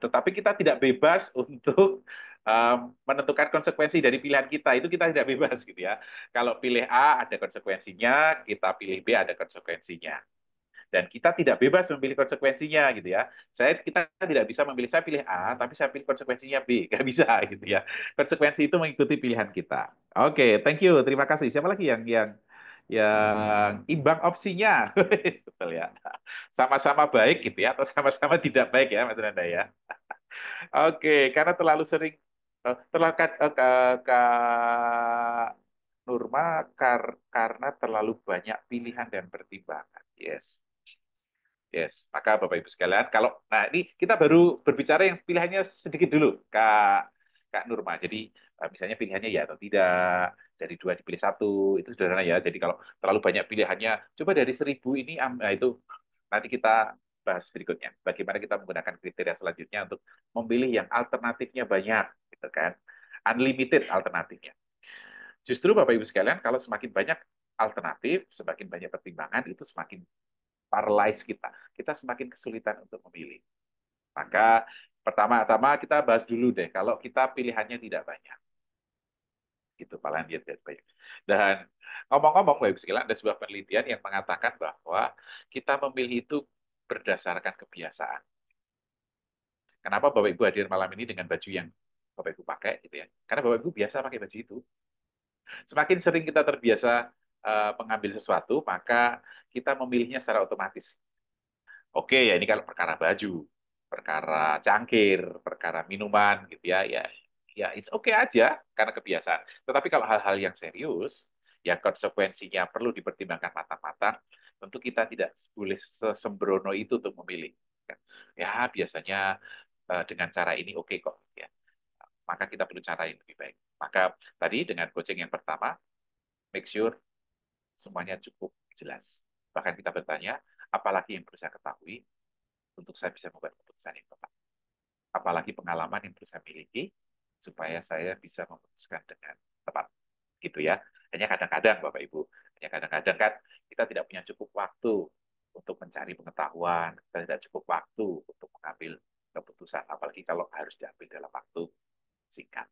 Tetapi kita tidak bebas untuk menentukan konsekuensi dari pilihan kita. Itu kita tidak bebas, gitu ya. Kalau pilih A ada konsekuensinya, kita pilih B ada konsekuensinya. Dan kita tidak bebas memilih konsekuensinya gitu ya. Kita tidak bisa memilih saya pilih A tapi saya pilih konsekuensinya B, nggak bisa gitu ya. Konsekuensi itu mengikuti pilihan kita. Oke, thank you, terima kasih. Siapa lagi yang imbang opsinya? Betul ya. Sama-sama baik gitu ya atau sama-sama tidak baik ya Mas Randa ya. Oke, karena terlalu sering terlalu Kak Nurma karena terlalu banyak pilihan dan pertimbangan. Yes. Yes, maka Bapak Ibu sekalian, nah ini kita baru berbicara yang pilihannya sedikit dulu, Kak Nurma. Jadi misalnya pilihannya ya atau tidak, dari dua dipilih satu, itu sederhana ya. Jadi kalau terlalu banyak pilihannya, coba dari 1.000 ini, nah itu nanti kita bahas berikutnya. Bagaimana kita menggunakan kriteria selanjutnya untuk memilih yang alternatifnya banyak, gitu kan? Unlimited alternatifnya. Justru Bapak Ibu sekalian, kalau semakin banyak alternatif, semakin banyak pertimbangan, itu semakin paralyze kita. Kita semakin kesulitan untuk memilih. Maka pertama-tama kita bahas dulu deh, kalau kita pilihannya tidak banyak. Gitu, paling dia tidak banyak. Dan ngomong-ngomong, Bapak Ibu sekalian, ada sebuah penelitian yang mengatakan bahwa kita memilih itu berdasarkan kebiasaan. Kenapa Bapak Ibu hadir malam ini dengan baju yang Bapak Ibu pakai, gitu ya? Karena Bapak Ibu biasa pakai baju itu. Semakin sering kita terbiasa mengambil sesuatu, maka kita memilihnya secara otomatis. Oke, ya ini kalau perkara baju, perkara cangkir, perkara minuman gitu ya, ya it's okay aja karena kebiasaan. Tetapi kalau hal-hal yang serius, ya konsekuensinya perlu dipertimbangkan matang-matang. Tentu kita tidak boleh sesembrono itu untuk memilih. Ya biasanya dengan cara ini oke kok. Ya. Maka kita perlu cara yang lebih baik. Maka tadi dengan coaching yang pertama, make sure semuanya cukup jelas. Bahkan kita bertanya, apalagi yang perlu saya ketahui untuk saya bisa membuat keputusan yang tepat. Apalagi pengalaman yang perlu saya miliki supaya saya bisa memutuskan dengan tepat. Gitu ya. Hanya kadang-kadang Bapak Ibu, hanya kadang-kadang kan kita tidak punya cukup waktu untuk mencari pengetahuan, kita tidak cukup waktu untuk mengambil keputusan, apalagi kalau harus diambil dalam waktu singkat.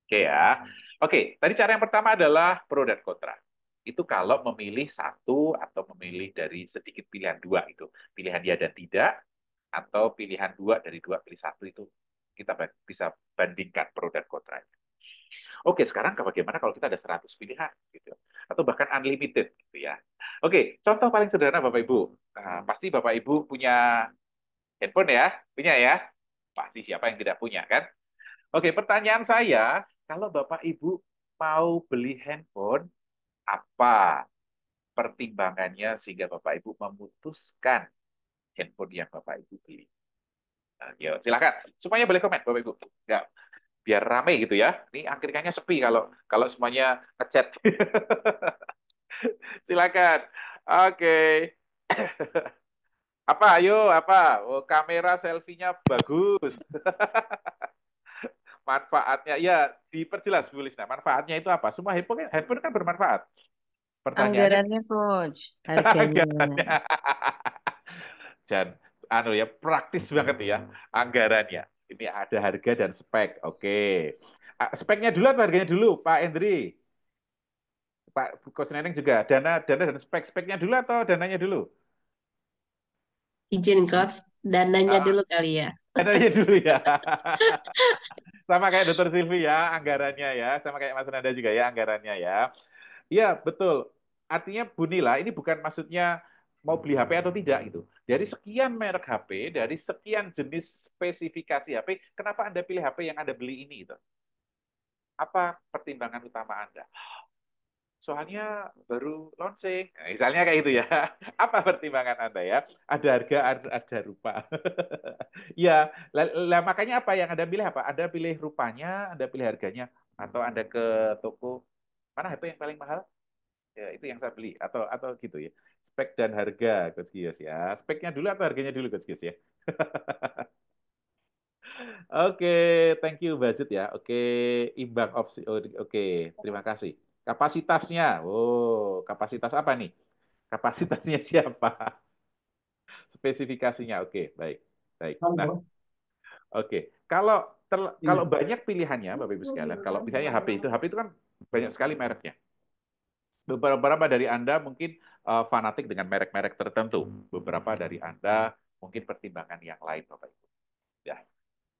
Oke ya. Oke, tadi cara yang pertama adalah pro dan kontra. Itu kalau memilih satu atau memilih dari sedikit pilihan dua itu. Pilihan ya dan tidak, atau pilihan dua dari dua pilih satu itu kita bisa bandingkan pro dan kontra. Oke, sekarang bagaimana kalau kita ada 100 pilihan gitu. Atau bahkan unlimited gitu ya. Oke, contoh paling sederhana Bapak Ibu. Nah, pasti Bapak Ibu punya handphone ya? Punya ya? Pasti siapa yang tidak punya kan? Oke, pertanyaan saya, kalau Bapak Ibu mau beli handphone, apa pertimbangannya sehingga Bapak Ibu memutuskan handphone yang Bapak Ibu beli? Nah, yuk, silakan. Semuanya boleh komen, Bapak Ibu. Ya, biar rame gitu ya. Ini akhirnya sepi kalau kalau semuanya ngechat. Silakan. Oke. Apa? Ayo, apa? Oh, kamera selfie-nya bagus. Manfaatnya, ya diperjelas Bu Lisna. Manfaatnya itu apa? Semua handphone kan bermanfaat. Pertanyaannya Anggarannya, Coach. Harganya. anggarannya. Dan ya praktis banget ya anggarannya. Ini ada harga dan spek. Oke. Speknya dulu atau harganya dulu, Pak Endri? Pak Coach Neneng juga. Dana dan speknya dulu atau dananya dulu? Izin coach, dananya Ah, dulu kali ya. dananya dulu ya. Sama kayak Dokter Silvi ya, anggarannya ya. Sama kayak Mas Nanda juga ya, anggarannya ya. Iya, betul. Artinya Bu Nila, ini bukan maksudnya mau beli HP atau tidak gitu. Dari sekian merek HP, dari sekian jenis spesifikasi HP, kenapa Anda pilih HP yang Anda beli ini gitu? Apa pertimbangan utama Anda? Soalnya baru launching. Nah, misalnya kayak gitu ya. Apa pertimbangan Anda ya? Ada harga, ada rupa. Ya, makanya apa yang Anda pilih apa? Anda pilih rupanya, Anda pilih harganya, atau Anda ke toko mana HP yang paling mahal? Ya, itu yang saya beli atau gitu ya. Spek dan harga, Coach Gios ya. Speknya dulu atau harganya dulu, Coach Gios ya. Oke, thank you budget ya. Oke, imbang opsi. Oke, terima kasih. Kapasitasnya. Oh, kapasitas apa nih? Kapasitasnya siapa? Spesifikasinya. Oke, baik. Baik. Nah, oke. Kalau banyak pilihannya, Bapak Ibu sekalian, kalau misalnya HP itu kan banyak sekali mereknya. Beberapa dari Anda mungkin fanatik dengan merek-merek tertentu. Beberapa dari Anda mungkin pertimbangan yang lain, Bapak Ibu. Ya,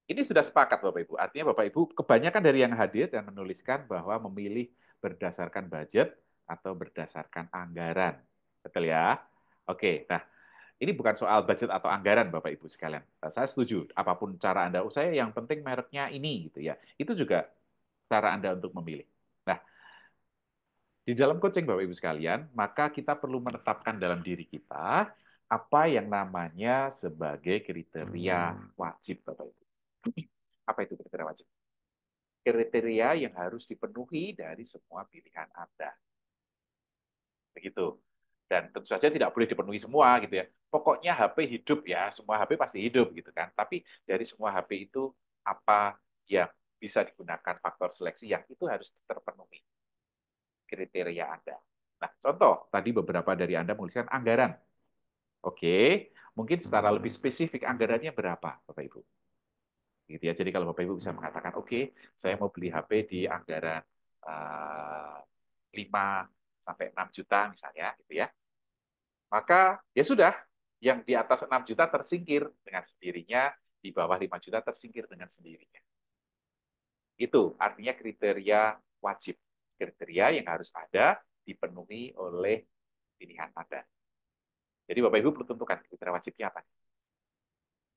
ini sudah sepakat Bapak Ibu. Artinya Bapak Ibu, kebanyakan dari yang hadir dan menuliskan bahwa memilih berdasarkan budget atau berdasarkan anggaran. Betul ya? Oke, nah ini bukan soal budget atau anggaran Bapak Ibu sekalian. Saya setuju, apapun cara Anda, saya yang penting mereknya ini gitu ya. Itu juga cara Anda untuk memilih. Nah, di dalam coaching Bapak Ibu sekalian, maka kita perlu menetapkan dalam diri kita apa yang namanya sebagai kriteria wajib Bapak Ibu. Apa itu kriteria wajib? Kriteria yang harus dipenuhi dari semua pilihan Anda. Begitu. Dan tentu saja tidak boleh dipenuhi semua gitu ya. Pokoknya HP hidup ya, semua HP pasti hidup gitu kan. Tapi dari semua HP itu apa yang bisa digunakan faktor seleksi yang itu harus terpenuhi kriteria Anda. Nah, contoh tadi beberapa dari Anda menuliskan anggaran. Oke, mungkin secara lebih spesifik anggarannya berapa, Bapak Ibu? Gitu ya. Jadi kalau Bapak Ibu bisa mengatakan, oke, saya mau beli HP di anggaran 5 sampai 6 juta misalnya, gitu ya. Maka ya sudah, yang di atas 6 juta tersingkir dengan sendirinya, di bawah 5 juta tersingkir dengan sendirinya. Itu artinya kriteria wajib. Kriteria yang harus ada dipenuhi oleh pilihan Anda. Jadi Bapak Ibu perlu tentukan kriteria wajibnya apa.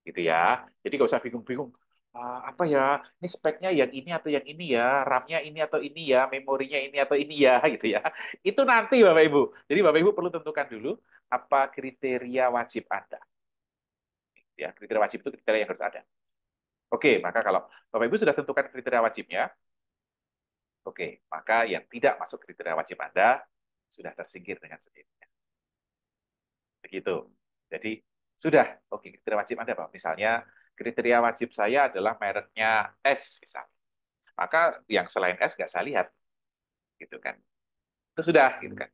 Gitu ya. Jadi nggak usah bingung-bingung. Apa ya, ini speknya yang ini atau yang ini ya, RAM-nya ini atau ini ya, memorinya ini atau ini ya, gitu ya. Itu nanti Bapak Ibu. Jadi Bapak Ibu perlu tentukan dulu apa kriteria wajib Anda. Ya, kriteria wajib itu kriteria yang harus ada. Oke, maka kalau Bapak Ibu sudah tentukan kriteria wajibnya, oke, maka yang tidak masuk kriteria wajib Anda sudah tersingkir dengan sendirinya. Begitu. Jadi sudah, oke, kriteria wajib Anda apa? Misalnya kriteria wajib saya adalah mereknya S misalnya. Maka yang selain S nggak saya lihat, gitu kan? Itu sudah, gitu kan?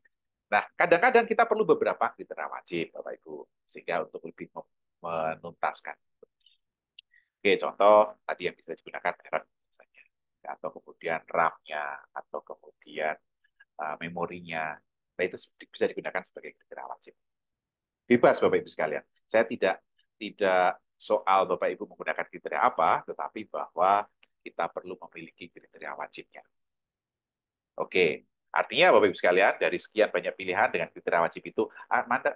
Nah, kadang-kadang kita perlu beberapa kriteria wajib, Bapak Ibu, sehingga untuk lebih menuntaskan. Oke, contoh tadi yang bisa digunakan merek misalnya, atau kemudian RAM-nya, atau kemudian memorinya. Nah, itu bisa digunakan sebagai kriteria wajib. Bebas Bapak Ibu sekalian. Saya tidak soal Bapak Ibu menggunakan kriteria apa, tetapi bahwa kita perlu memiliki kriteria wajibnya. Oke, artinya Bapak Ibu sekalian dari sekian banyak pilihan dengan kriteria wajib itu,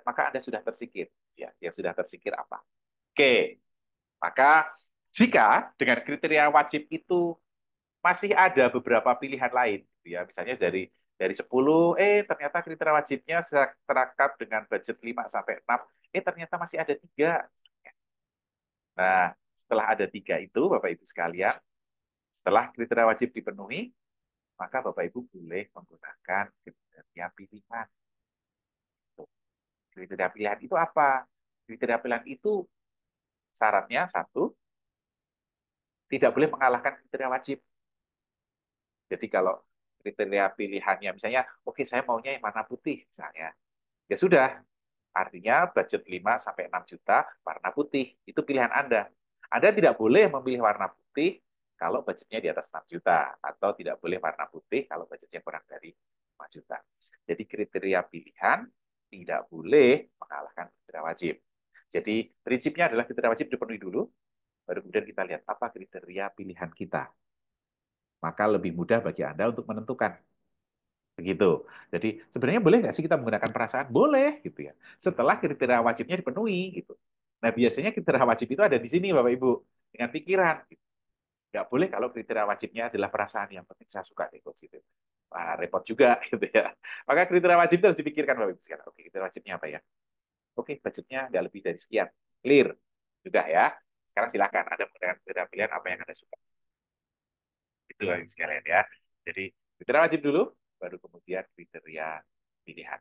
maka Anda sudah tersingkir. Ya, yang sudah tersingkir apa? Oke, maka jika dengan kriteria wajib itu masih ada beberapa pilihan lain, gitu ya, misalnya dari 10, ternyata kriteria wajibnya terangkap dengan budget 5 sampai 6, ternyata masih ada 3. Nah, setelah ada 3 itu, Bapak Ibu sekalian, setelah kriteria wajib dipenuhi, maka Bapak Ibu boleh menggunakan kriteria pilihan. Kriteria pilihan itu apa? Kriteria pilihan itu syaratnya satu, tidak boleh mengalahkan kriteria wajib. Jadi kalau kriteria pilihannya misalnya, oke saya maunya yang warna putih misalnya. Ya sudah, artinya budget 5 sampai 6 juta warna putih. Itu pilihan Anda. Anda tidak boleh memilih warna putih kalau budgetnya di atas 6 juta atau tidak boleh warna putih kalau budgetnya kurang dari 5 juta. Jadi kriteria pilihan tidak boleh mengalahkan kriteria wajib. Jadi prinsipnya adalah kriteria wajib dipenuhi dulu, baru kemudian kita lihat apa kriteria pilihan kita. Maka lebih mudah bagi Anda untuk menentukan. Begitu. Jadi sebenarnya boleh nggak sih kita menggunakan perasaan? Boleh, gitu ya. Setelah kriteria wajibnya dipenuhi, gitu. Nah biasanya kriteria wajib itu ada di sini, Bapak Ibu, dengan pikiran. Gitu. Nggak boleh kalau kriteria wajibnya adalah perasaan, yang penting saya suka deh, gitu. Wah, repot juga, gitu ya. Maka kriteria wajib itu harus dipikirkan, Bapak Ibu sekarang. Oke, kriteria wajibnya apa ya? Oke, budgetnya nggak lebih dari sekian. Clear. Sudah ya. Sekarang silakan Anda menggunakan kriteria pilihan apa yang Anda suka. Itu Bapak Ibu sekalian ya. Jadi kriteria wajib dulu, baru kemudian kriteria pilihan.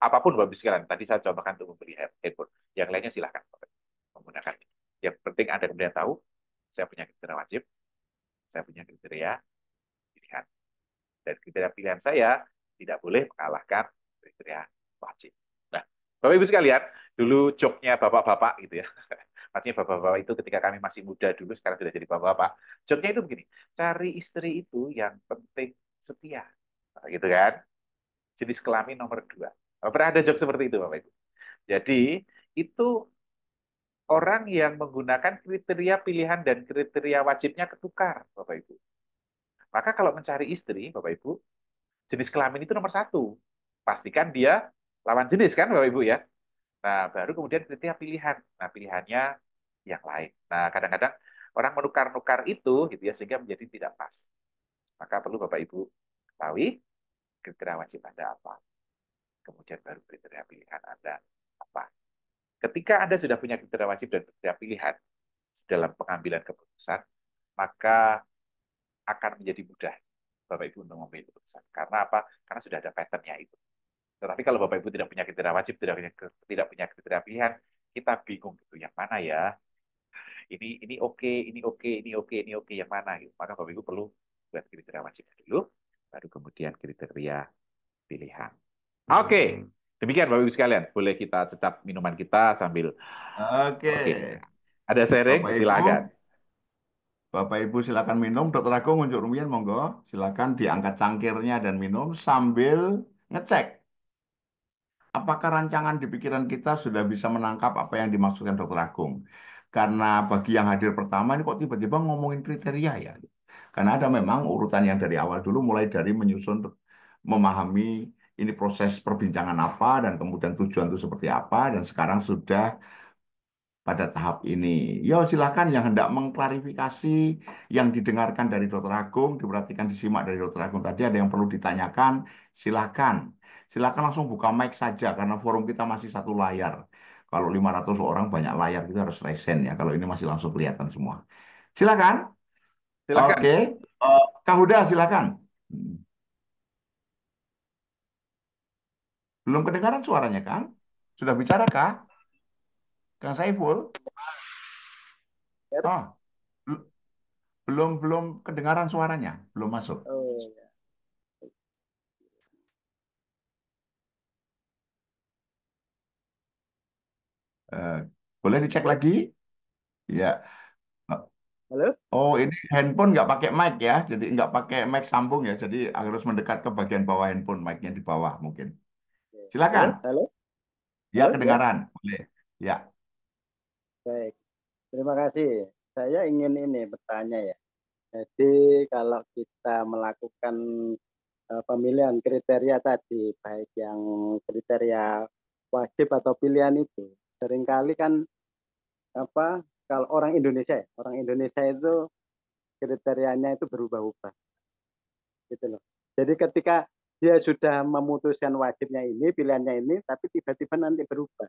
Apapun Bapak Ibu sekalian, tadi saya contohkan untuk membeli handphone. Yang lainnya silahkan menggunakan. Yang penting Anda kemudian tahu, saya punya kriteria wajib, saya punya kriteria pilihan. Dan kriteria pilihan saya tidak boleh mengalahkan kriteria wajib. Nah, Bapak Ibu sekalian, dulu joknya bapak-bapak gitu ya. Maksudnya bapak-bapak itu ketika kami masih muda dulu, sekarang sudah jadi bapak-bapak. Joknya itu begini, cari istri itu yang penting setia. Nah, gitu kan? Jenis kelamin nomor 2. Pernah ada jok seperti itu, Bapak Ibu? Jadi, itu orang yang menggunakan kriteria pilihan dan kriteria wajibnya ketukar, Bapak Ibu. Maka kalau mencari istri, Bapak Ibu, jenis kelamin itu nomor 1. Pastikan dia lawan jenis kan, Bapak Ibu ya. Nah, baru kemudian kriteria pilihan. Nah, pilihannya yang lain. Nah, kadang-kadang orang menukar-nukar itu gitu ya sehingga menjadi tidak pas. Maka perlu Bapak Ibu ketahui kriteria wajib Anda apa. Kemudian baru kriteria pilihan Anda apa. Ketika Anda sudah punya kriteria wajib dan kriteria pilihan dalam pengambilan keputusan, maka akan menjadi mudah Bapak Ibu untuk mengambil keputusan. Karena apa? Karena sudah ada pattern-nya itu. Tetapi kalau Bapak Ibu tidak punya kriteria wajib, tidak punya kriteria pilihan, kita bingung gitu, yang mana ya? Ini oke, ini oke, ini oke, ini oke, yang mana gitu. Maka Bapak Ibu perlu buat kriteria wajib dulu, baru kemudian kriteria pilihan. Oke, demikian Bapak Ibu sekalian. Boleh kita cecap minuman kita sambil Oke. oke. Ada sharing, Bapak Ibu, silakan. Bapak Ibu silakan minum. Dokter Agung unjuk rumian monggo. Silakan diangkat cangkirnya dan minum sambil ngecek apakah rancangan di pikiran kita sudah bisa menangkap apa yang dimaksudkan Dokter Agung. Karena bagi yang hadir pertama ini kok tiba-tiba ngomongin kriteria ya. Karena ada memang urutan yang dari awal dulu mulai dari menyusun memahami ini proses perbincangan apa dan kemudian tujuan itu seperti apa dan sekarang sudah pada tahap ini. Yo, silakan yang hendak mengklarifikasi yang didengarkan dari Dokter Agung, diperhatikan disimak dari Dokter Agung tadi ada yang perlu ditanyakan, silakan. Silakan langsung buka mic saja karena forum kita masih satu layar. Kalau 500 orang banyak layar kita harus resen ya. Kalau ini masih langsung kelihatan semua. Silakan. Silakan. Oke. Kang Huda silakan. Belum kedengaran suaranya, Kang? Sudah bicara kah? Kang Saiful? Oh, belum belum kedengaran suaranya, belum masuk. Oh, ya. Eh, Boleh dicek lagi? Ya. Halo? Oh, ini handphone nggak pakai mic ya, jadi nggak pakai mic sambung ya, jadi harus mendekat ke bagian bawah handphone, mic-nya di bawah mungkin. Silakan. Halo? Halo? Ya, Halo? Ya? kedengaran. Boleh. Ya. Baik. Terima kasih. Saya ingin ini bertanya ya. Jadi kalau kita melakukan pemilihan kriteria tadi, baik yang kriteria wajib atau pilihan itu, seringkali kan apa kalau orang Indonesia itu kriterianya itu berubah-ubah, gitu loh. Jadi ketika dia sudah memutuskan wajibnya ini, pilihannya ini, tapi tiba-tiba nanti berubah.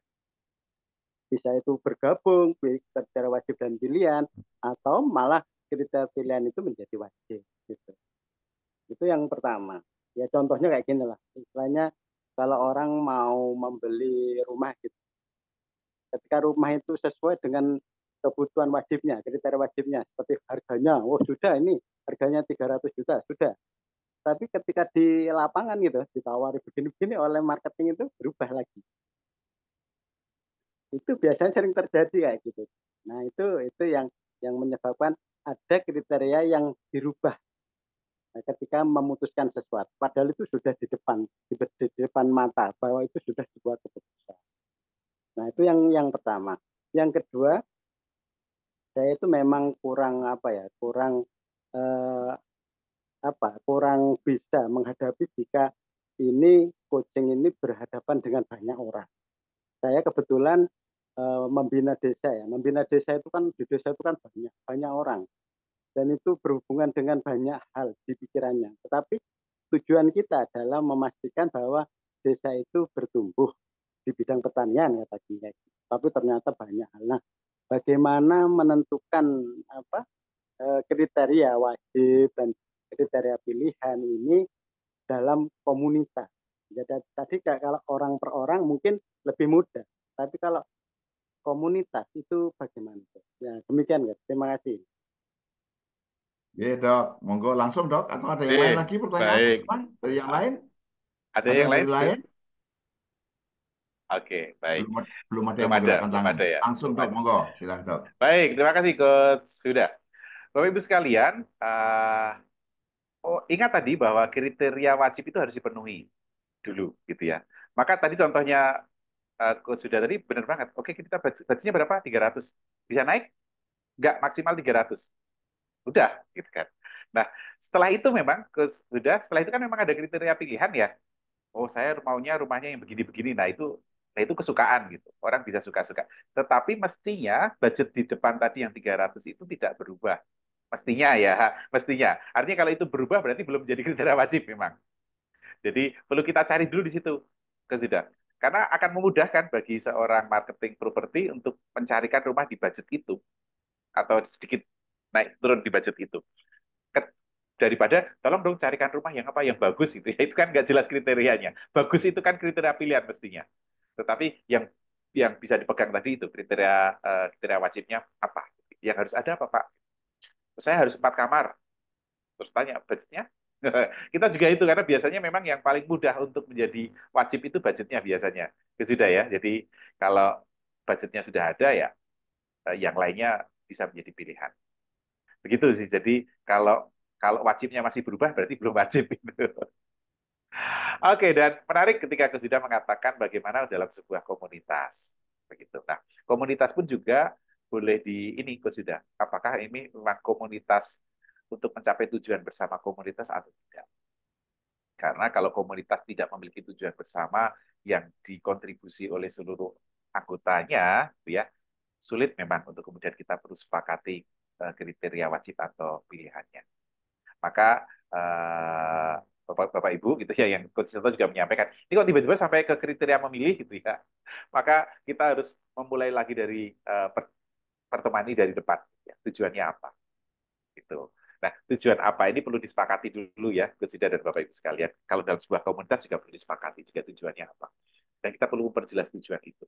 Bisa itu bergabung kriteria wajib dan pilihan, atau malah kriteria pilihan itu menjadi wajib, gitu. Itu yang pertama. Ya contohnya kayak gini lah. Istilahnya kalau orang mau membeli rumah gitu. Ketika rumah itu sesuai dengan kebutuhan wajibnya, kriteria wajibnya, seperti harganya, oh sudah ini harganya 300 juta, sudah. Tapi ketika di lapangan gitu, ditawari begini-begini oleh marketing itu berubah lagi. Itu biasanya sering terjadi kayak gitu. Nah itu yang menyebabkan ada kriteria yang dirubah ketika memutuskan sesuatu. Padahal itu sudah di depan mata bahwa itu sudah sebuah keputusan. Nah itu yang pertama. Yang kedua, saya itu memang kurang kurang bisa menghadapi jika ini coaching ini berhadapan dengan banyak orang. Saya kebetulan membina desa ya. Membina desa itu kan di desa itu kan banyak orang dan itu berhubungan dengan banyak hal di pikirannya. Tetapi tujuan kita adalah memastikan bahwa desa itu bertumbuh di bidang pertanian ya tadinya. Tapi ternyata banyak hal. Nah, bagaimana menentukan kriteria wajib dan kriteria pilihan ini dalam komunitas. Jadi tadi kalau orang per orang mungkin lebih mudah. Tapi kalau komunitas itu bagaimana? Ya, demikian ya. Terima kasih. Ya, Dok. Monggo langsung, Dok. Atau ada yang lain lagi pertanyaan? Baik. Dari yang lain? Ada yang lain? Dari lain? Oke, baik. Belum ada yang Belum ada, menggerakkan belum tangan. ada ya. Langsung, Dok. Monggo. Silakan, Dok. Baik, terima kasih Coach. Sudah. Bapak Ibu sekalian, ingat tadi bahwa kriteria wajib itu harus dipenuhi dulu, gitu ya. Maka tadi contohnya Coach sudah tadi benar banget. Oke, kita budgetnya berapa? 300. Bisa naik? Nggak, maksimal 300. Udah, gitu kan. Nah, setelah itu memang, Coach, setelah itu kan memang ada kriteria pilihan ya. Oh, saya maunya rumahnya yang begini-begini. Nah itu kesukaan gitu. Orang bisa suka-suka. Tetapi mestinya budget di depan tadi yang 300 itu tidak berubah. Mestinya ya, mestinya. Artinya kalau itu berubah berarti belum menjadi kriteria wajib memang. Jadi perlu kita cari dulu di situ, sudah. Karena akan memudahkan bagi seorang marketing properti untuk mencarikan rumah di budget itu atau sedikit naik turun di budget itu. daripada tolong dong carikan rumah yang apa yang bagus gitu ya. Itu kan nggak jelas kriterianya. Bagus itu kan kriteria pilihan mestinya. Tetapi yang bisa dipegang tadi itu kriteria wajibnya apa? Yang harus ada apa, Pak? Saya harus 4 kamar. Terus tanya budgetnya. Kita juga itu karena biasanya memang yang paling mudah untuk menjadi wajib itu budgetnya biasanya. Itu sudah ya. Jadi kalau budgetnya sudah ada ya yang lainnya bisa menjadi pilihan. Begitu sih. Jadi kalau kalau wajibnya masih berubah berarti belum wajib gitu. Oke, dan menarik ketika aku sudah mengatakan bagaimana dalam sebuah komunitas. Begitu. Nah, komunitas pun juga boleh ini Coach sudah. Apakah ini memang komunitas untuk mencapai tujuan bersama komunitas atau tidak? Karena kalau komunitas tidak memiliki tujuan bersama yang dikontribusi oleh seluruh anggotanya, ya, sulit memang untuk kemudian kita perlu sepakati kriteria wajib atau pilihannya. Maka Bapak Ibu gitu ya yang Coach Santo juga menyampaikan, ini kok tiba-tiba sampai ke kriteria memilih gitu ya. Maka kita harus memulai lagi dari pertemuan ini dari depan. Ya. Tujuannya apa? Gitu. Nah, tujuan apa ini perlu disepakati dulu ya, Coach Ida dan Bapak Ibu sekalian. Kalau dalam sebuah komunitas juga perlu disepakati juga tujuannya apa. Dan kita perlu memperjelas tujuan itu.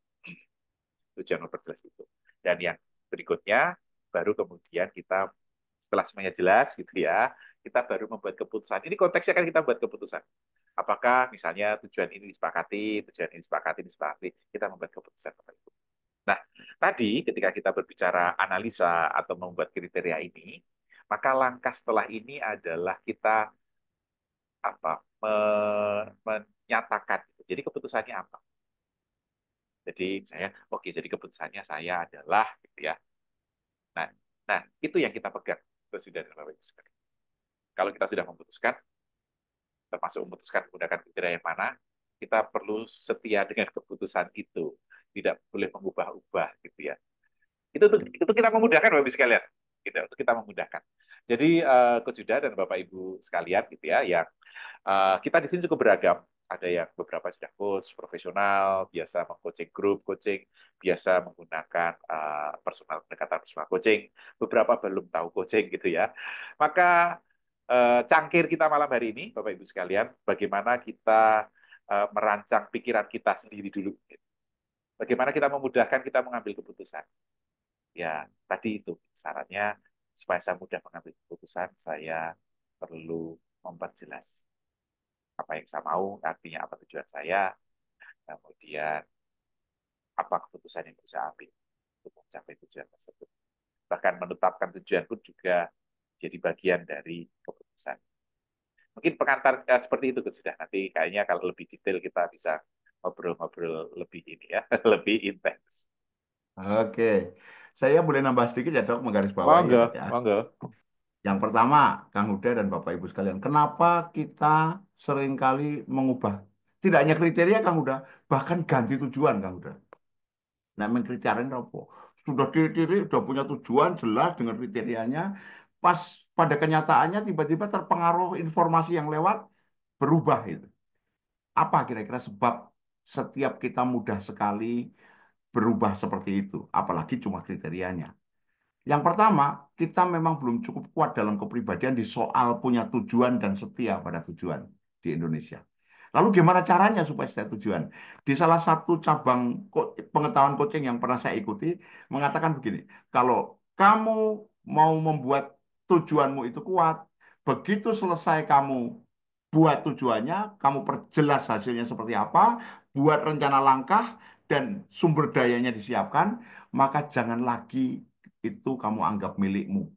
Tujuan memperjelas itu. Dan yang berikutnya, baru kemudian kita setelah semuanya jelas gitu ya, kita baru membuat keputusan. Ini konteksnya kan kita buat keputusan. Apakah misalnya tujuan ini disepakati, kita membuat keputusan. Nah, tadi ketika kita berbicara analisa atau membuat kriteria ini, maka langkah setelah ini adalah kita menyatakan. Jadi keputusannya apa? Jadi jadi keputusannya saya adalah gitu ya. Nah, itu yang kita pegang. Itu sudah dalam Bapak Ibu sekalian. Kalau kita sudah memutuskan, termasuk memutuskan menggunakan kriteria yang mana, kita perlu setia dengan keputusan itu. Tidak boleh mengubah-ubah gitu ya. Itu kita memudahkan Bapak Ibu sekalian. Gitu, itu kita memudahkan. Jadi Coach Yuda dan Bapak Ibu sekalian gitu ya, yang kita di sini cukup beragam. Ada yang beberapa sudah coach profesional, biasa meng-coaching grup coaching, biasa menggunakan pendekatan personal coaching. Beberapa belum tahu coaching gitu ya. Maka cangkir kita malam hari ini, Bapak Ibu sekalian, bagaimana kita merancang pikiran kita sendiri dulu. Bagaimana kita memudahkan kita mengambil keputusan. Ya, tadi itu sarannya supaya saya mudah mengambil keputusan, saya perlu memperjelas apa yang saya mau, artinya apa tujuan saya, kemudian apa keputusan yang bisa ambil untuk mencapai tujuan tersebut. Bahkan menetapkan tujuan pun juga jadi bagian dari keputusan. Mungkin pengantar seperti itu sudah. Nanti kayaknya kalau lebih detail kita bisa ngobrol-ngobrol lebih ini ya, lebih intens. Oke, saya boleh nambah sedikit ya dok, menggarisbawahi ya dok ya. Monggo. Yang pertama, Kang Huda dan Bapak Ibu sekalian, kenapa kita seringkali mengubah tidak hanya kriteria Kang Huda, bahkan ganti tujuan Kang Huda. Nah, kriteria apa? Sudah diri sudah punya tujuan jelas dengan kriterianya, pas pada kenyataannya tiba-tiba terpengaruh informasi yang lewat berubah itu. Apa kira-kira sebab setiap kita mudah sekali berubah seperti itu, apalagi cuma kriterianya? Yang pertama, kita memang belum cukup kuat dalam kepribadian di soal punya tujuan dan setia pada tujuan di Indonesia. Lalu gimana caranya supaya setia tujuan? Di salah satu cabang pengetahuan coaching yang pernah saya ikuti, mengatakan begini, kalau kamu mau membuat tujuanmu itu kuat, begitu selesai kamu buat tujuannya, kamu perjelas hasilnya seperti apa, buat rencana langkah, dan sumber dayanya disiapkan, maka jangan lagi itu kamu anggap milikmu.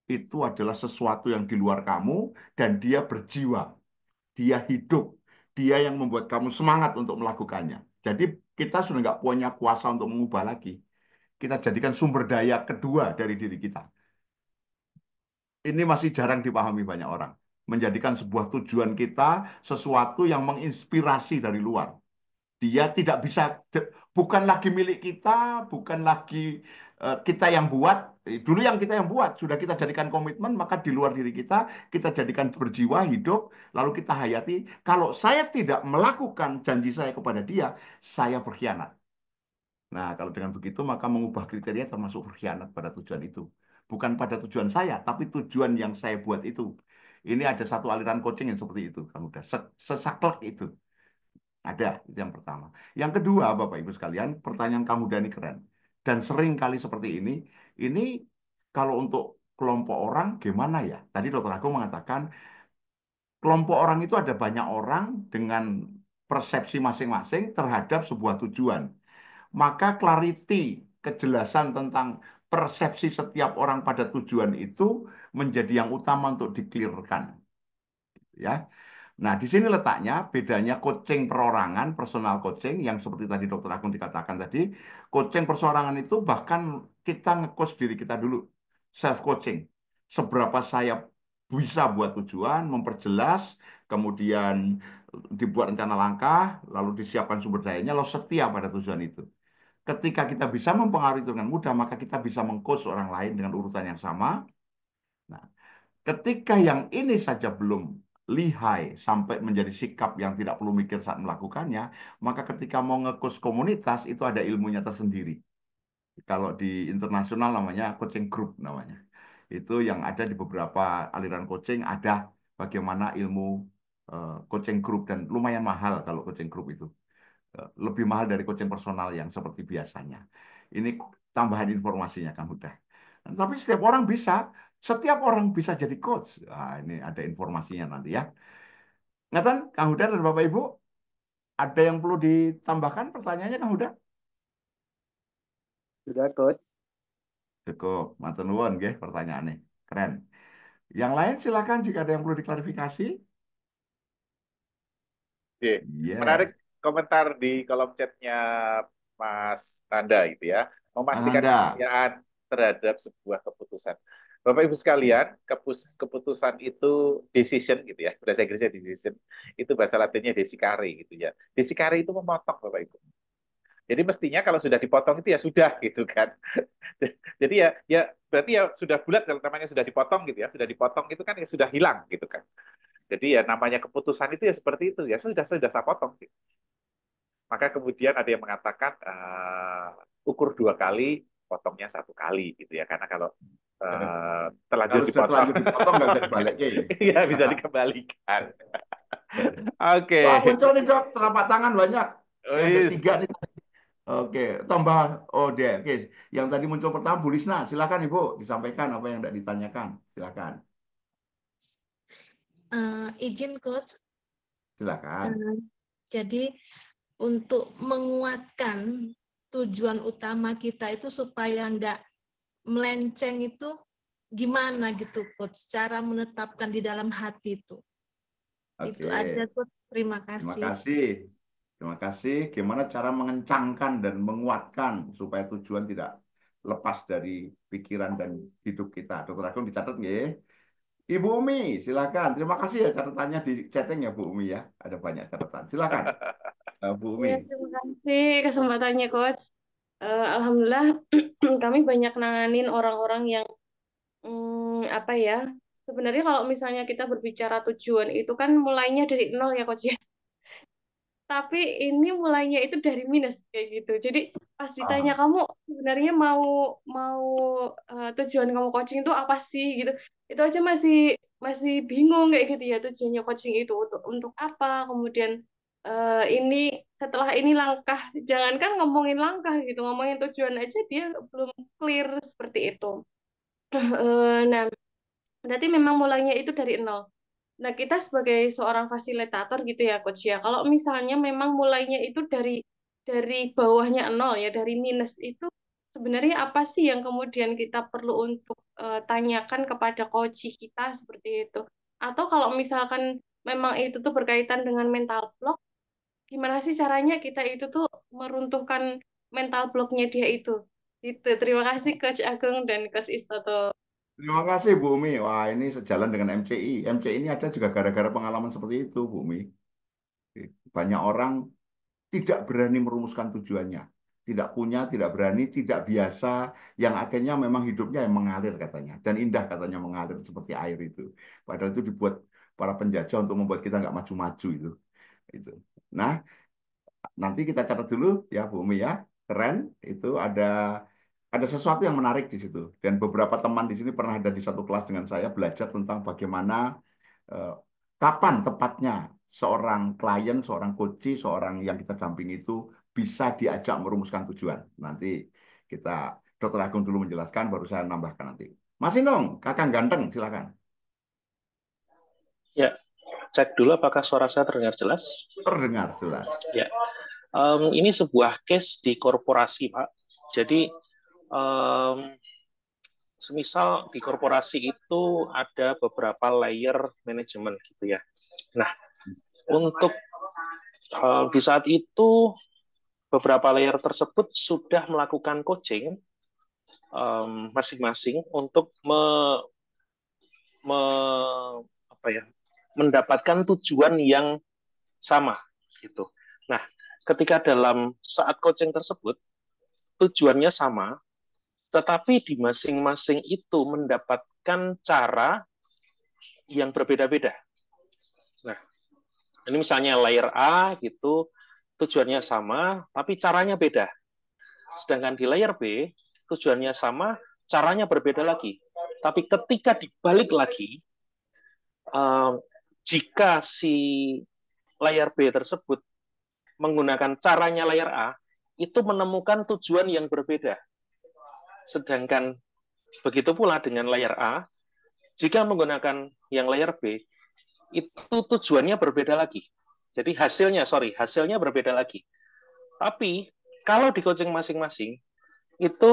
Itu adalah sesuatu yang di luar kamu dan dia berjiwa. Dia hidup. Dia yang membuat kamu semangat untuk melakukannya. Jadi kita sudah nggak punya kuasa untuk mengubah lagi. Kita jadikan sumber daya kedua dari diri kita. Ini masih jarang dipahami banyak orang. Menjadikan sebuah tujuan kita sesuatu yang menginspirasi dari luar. Dia tidak bisa, bukan lagi milik kita, bukan lagi kita yang buat. Dulu yang kita yang buat, sudah kita jadikan komitmen, maka di luar diri kita jadikan berjiwa, hidup, lalu kita hayati, kalau saya tidak melakukan janji saya kepada dia, saya berkhianat. Nah, kalau dengan begitu, maka mengubah kriteria termasuk berkhianat pada tujuan itu. Bukan pada tujuan saya, tapi tujuan yang saya buat itu. Ini ada satu aliran coaching yang seperti itu, Kang Huda. Sesaklek itu. Ada, itu yang pertama. Yang kedua, Bapak Ibu sekalian, pertanyaan Kang Huda ini keren. Dan sering kali seperti ini kalau untuk kelompok orang gimana ya? Tadi Dokter Agung mengatakan kelompok orang itu ada banyak orang dengan persepsi masing-masing terhadap sebuah tujuan. Maka clarity, kejelasan tentang persepsi setiap orang pada tujuan itu menjadi yang utama untuk diklirkan. Ya. Nah, di sini letaknya bedanya coaching perorangan, personal coaching, yang seperti tadi Dokter Agung dikatakan tadi, coaching perorangan itu bahkan kita nge-coach diri kita dulu, self-coaching. Seberapa saya bisa buat tujuan, memperjelas, kemudian dibuat rencana langkah, lalu disiapkan sumber dayanya, lalu setia pada tujuan itu. Ketika kita bisa mempengaruhi itu dengan mudah, maka kita bisa meng-coach orang lain dengan urutan yang sama. Nah, ketika yang ini saja belum lihai sampai menjadi sikap yang tidak perlu mikir saat melakukannya, maka ketika mau nge-coach komunitas itu ada ilmunya tersendiri. Kalau di internasional namanya coaching group namanya. Itu yang ada di beberapa aliran coaching ada bagaimana ilmu coaching group dan lumayan mahal kalau coaching group itu. Lebih mahal dari coaching personal yang seperti biasanya. Ini tambahan informasinya Kang Huda. Tapi setiap orang bisa jadi coach. Nah, ini ada informasinya nanti ya. Ngatan, Kang Huda dan Bapak Ibu, ada yang perlu ditambahkan pertanyaannya Kang Huda? Sudah, Coach. Cukup, matur nuwun nggih pertanyaannya. Keren. Yang lain silakan jika ada yang perlu diklarifikasi. Oke. Menarik Yes. komentar di kolom chatnya Mas Nanda gitu ya. Memastikan Ananda. kesetiaan terhadap sebuah keputusan. Bapak Ibu sekalian, keputusan itu decision gitu ya. Bahasa Inggrisnya decision. Itu bahasa Latinnya desikare gitu ya. Desikare itu memotong Bapak Ibu. Jadi mestinya kalau sudah dipotong itu ya sudah gitu kan. Jadi ya berarti ya sudah bulat kalau namanya sudah dipotong gitu ya. Sudah dipotong itu kan ya sudah hilang gitu kan. Jadi ya namanya keputusan itu ya seperti itu ya sudah saya potong. Gitu. Maka kemudian ada yang mengatakan ukur 2 kali, potongnya 1 kali gitu ya. Karena kalau terlanjur Kalau sudah dipotong, terlanjur dipotong nggak bisa dibaliknya ya. ya bisa dikembalikan. Oke. Wah, muncul nih Dok, telapak tangan banyak. Yang ada Wis. 3 nih. Oke, tambah. Oh, deh. Oke. Yang tadi muncul pertama, Bu Lisna. Silakan Ibu, disampaikan apa yang tidak ditanyakan. Silakan. Izin Coach, Silakan. jadi untuk menguatkan tujuan utama kita itu supaya nggak melenceng itu gimana gitu Coach, cara menetapkan di dalam hati itu. Itu Oke. aja Coach, terima Terima kasih. kasih. Terima kasih. Gimana cara mengencangkan dan menguatkan supaya tujuan tidak lepas dari pikiran dan hidup kita. Dokter Agung dicatat nggih? Ibu Umi, silakan. Terima kasih ya catatannya di chatting ya Bu Umi ya. Ada banyak catatan. Silakan, Bu Umi. Ya, terima kasih kesempatannya, Coach. Alhamdulillah, kami banyak nanganin orang-orang yang apa ya? Sebenarnya kalau misalnya kita berbicara tujuan itu kan mulainya dari nol ya, Coach ya. Tapi ini mulainya itu dari minus kayak gitu. Jadi pas ditanya Ah, kamu sebenarnya mau mau tujuan kamu coaching itu apa sih gitu, itu aja masih masih bingung kayak gitu ya, tujuannya coaching itu untuk apa. Kemudian ini setelah ini langkah, jangankan ngomongin langkah gitu, ngomongin tujuan aja dia belum clear seperti itu. Nah, berarti memang mulainya itu dari nol. Nah, kita sebagai seorang fasilitator gitu ya, Coach ya. Kalau misalnya memang mulainya itu dari bawahnya nol ya, dari minus itu sebenarnya apa sih yang kemudian kita perlu untuk tanyakan kepada coach kita seperti itu. Atau kalau misalkan memang itu tuh berkaitan dengan mental block, gimana sih caranya kita itu tuh meruntuhkan mental blocknya dia itu. Gitu. Terima kasih Coach Agung dan Coach Istoto. terima kasih Bu Umi. Wah, ini sejalan dengan MCI. MCI ini ada juga gara-gara pengalaman seperti itu, Bu Umi. Banyak orang tidak berani merumuskan tujuannya. Tidak punya, tidak berani, tidak biasa. Yang akhirnya memang hidupnya yang mengalir katanya. Dan indah katanya mengalir seperti air itu. Padahal itu dibuat para penjajah untuk membuat kita nggak maju-maju itu. Itu. Nah, nanti kita catat dulu ya Bu Umi ya. Keren. Itu ada sesuatu yang menarik di situ. Dan beberapa teman di sini pernah ada di satu kelas dengan saya belajar tentang bagaimana eh, kapan tepatnya seorang klien, seorang coach, seorang yang kita dampingi itu bisa diajak merumuskan tujuan. Nanti kita, Dokter Agung dulu menjelaskan, baru saya nambahkan nanti. Mas Inong, kakak ganteng, silakan. Ya, cek dulu apakah suara saya terdengar jelas. Terdengar jelas. Ya, ini sebuah case di korporasi, Pak. Jadi, semisal di korporasi itu ada beberapa layer manajemen gitu ya. Nah, untuk di saat itu beberapa layer tersebut sudah melakukan coaching masing-masing untuk apa ya, mendapatkan tujuan yang sama gitu. Nah, ketika dalam saat coaching tersebut tujuannya sama, tetapi di masing-masing itu mendapatkan cara yang berbeda-beda. Nah, ini misalnya layer A gitu, tujuannya sama, tapi caranya beda. Sedangkan di layer B, tujuannya sama, caranya berbeda lagi. Tapi ketika dibalik lagi, jika si layer B tersebut menggunakan caranya layer A, itu menemukan tujuan yang berbeda. Sedangkan begitu pula dengan layer A, jika menggunakan yang layer B, itu tujuannya berbeda lagi. Jadi hasilnya berbeda lagi. Tapi kalau di coaching masing-masing, itu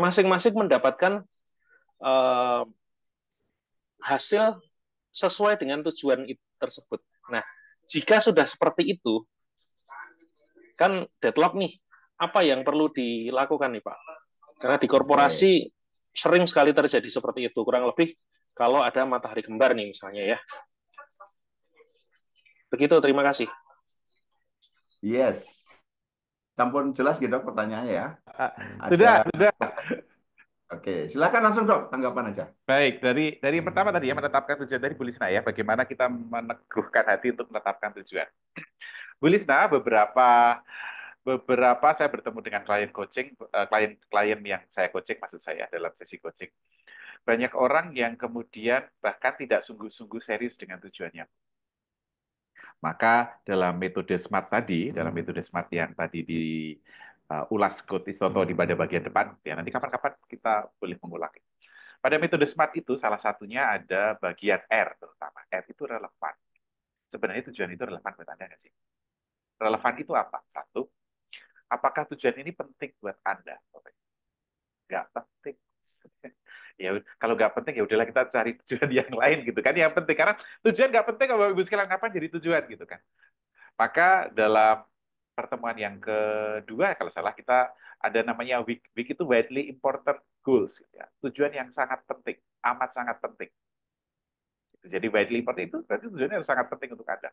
masing-masing mendapatkan hasil sesuai dengan tujuan tersebut. Nah, jika sudah seperti itu, kan deadlock nih, apa yang perlu dilakukan nih Pak? Karena di korporasi sering sekali terjadi seperti itu, kurang lebih kalau ada matahari kembar nih misalnya ya. Begitu, terima kasih. Yes. Campur jelas gitu pertanyaannya ya. Sudah. Oke, silakan langsung Dok, tanggapan aja. Baik, dari yang pertama tadi ya, menetapkan tujuan dari Bu Lisna ya, bagaimana kita meneguhkan hati untuk menetapkan tujuan. Bu Lisna, beberapa saya bertemu dengan klien coaching, klien yang saya coaching, maksud saya dalam sesi coaching. Banyak orang yang kemudian bahkan tidak sungguh-sungguh serius dengan tujuannya. Maka dalam metode SMART tadi, dalam metode SMART yang tadi di ulas Coach Istoto di pada bagian depan, ya nanti kapan-kapan kita boleh mengulangi. Pada metode SMART itu salah satunya ada bagian R terutama. R itu relevan. Sebenarnya tujuan itu relevan buat Anda nggak sih? Relevan itu apa? Satu, apakah tujuan ini penting buat Anda? Nggak penting. Ya kalau nggak penting ya udahlah kita cari tujuan yang lain gitu kan. Yang penting karena tujuan nggak penting kalau Ibu sekalian kapan jadi tujuan gitu kan. Maka dalam pertemuan yang kedua kalau salah kita ada namanya WIG itu widely important goals ya. Tujuan yang sangat penting, amat sangat penting. Jadi widely important itu berarti tujuannya harus sangat penting untuk Anda.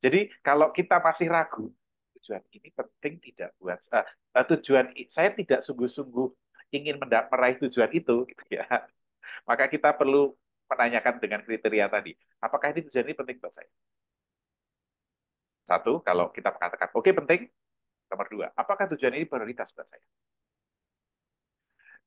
Jadi kalau kita masih ragu tujuan ini penting tidak buat tujuan saya tidak sungguh-sungguh ingin meraih tujuan itu gitu ya. Maka kita perlu menanyakan dengan kriteria tadi. Apakah ini tujuan ini penting buat saya? Satu, kalau kita mengatakan oke penting. Nomor dua, apakah tujuan ini prioritas buat saya?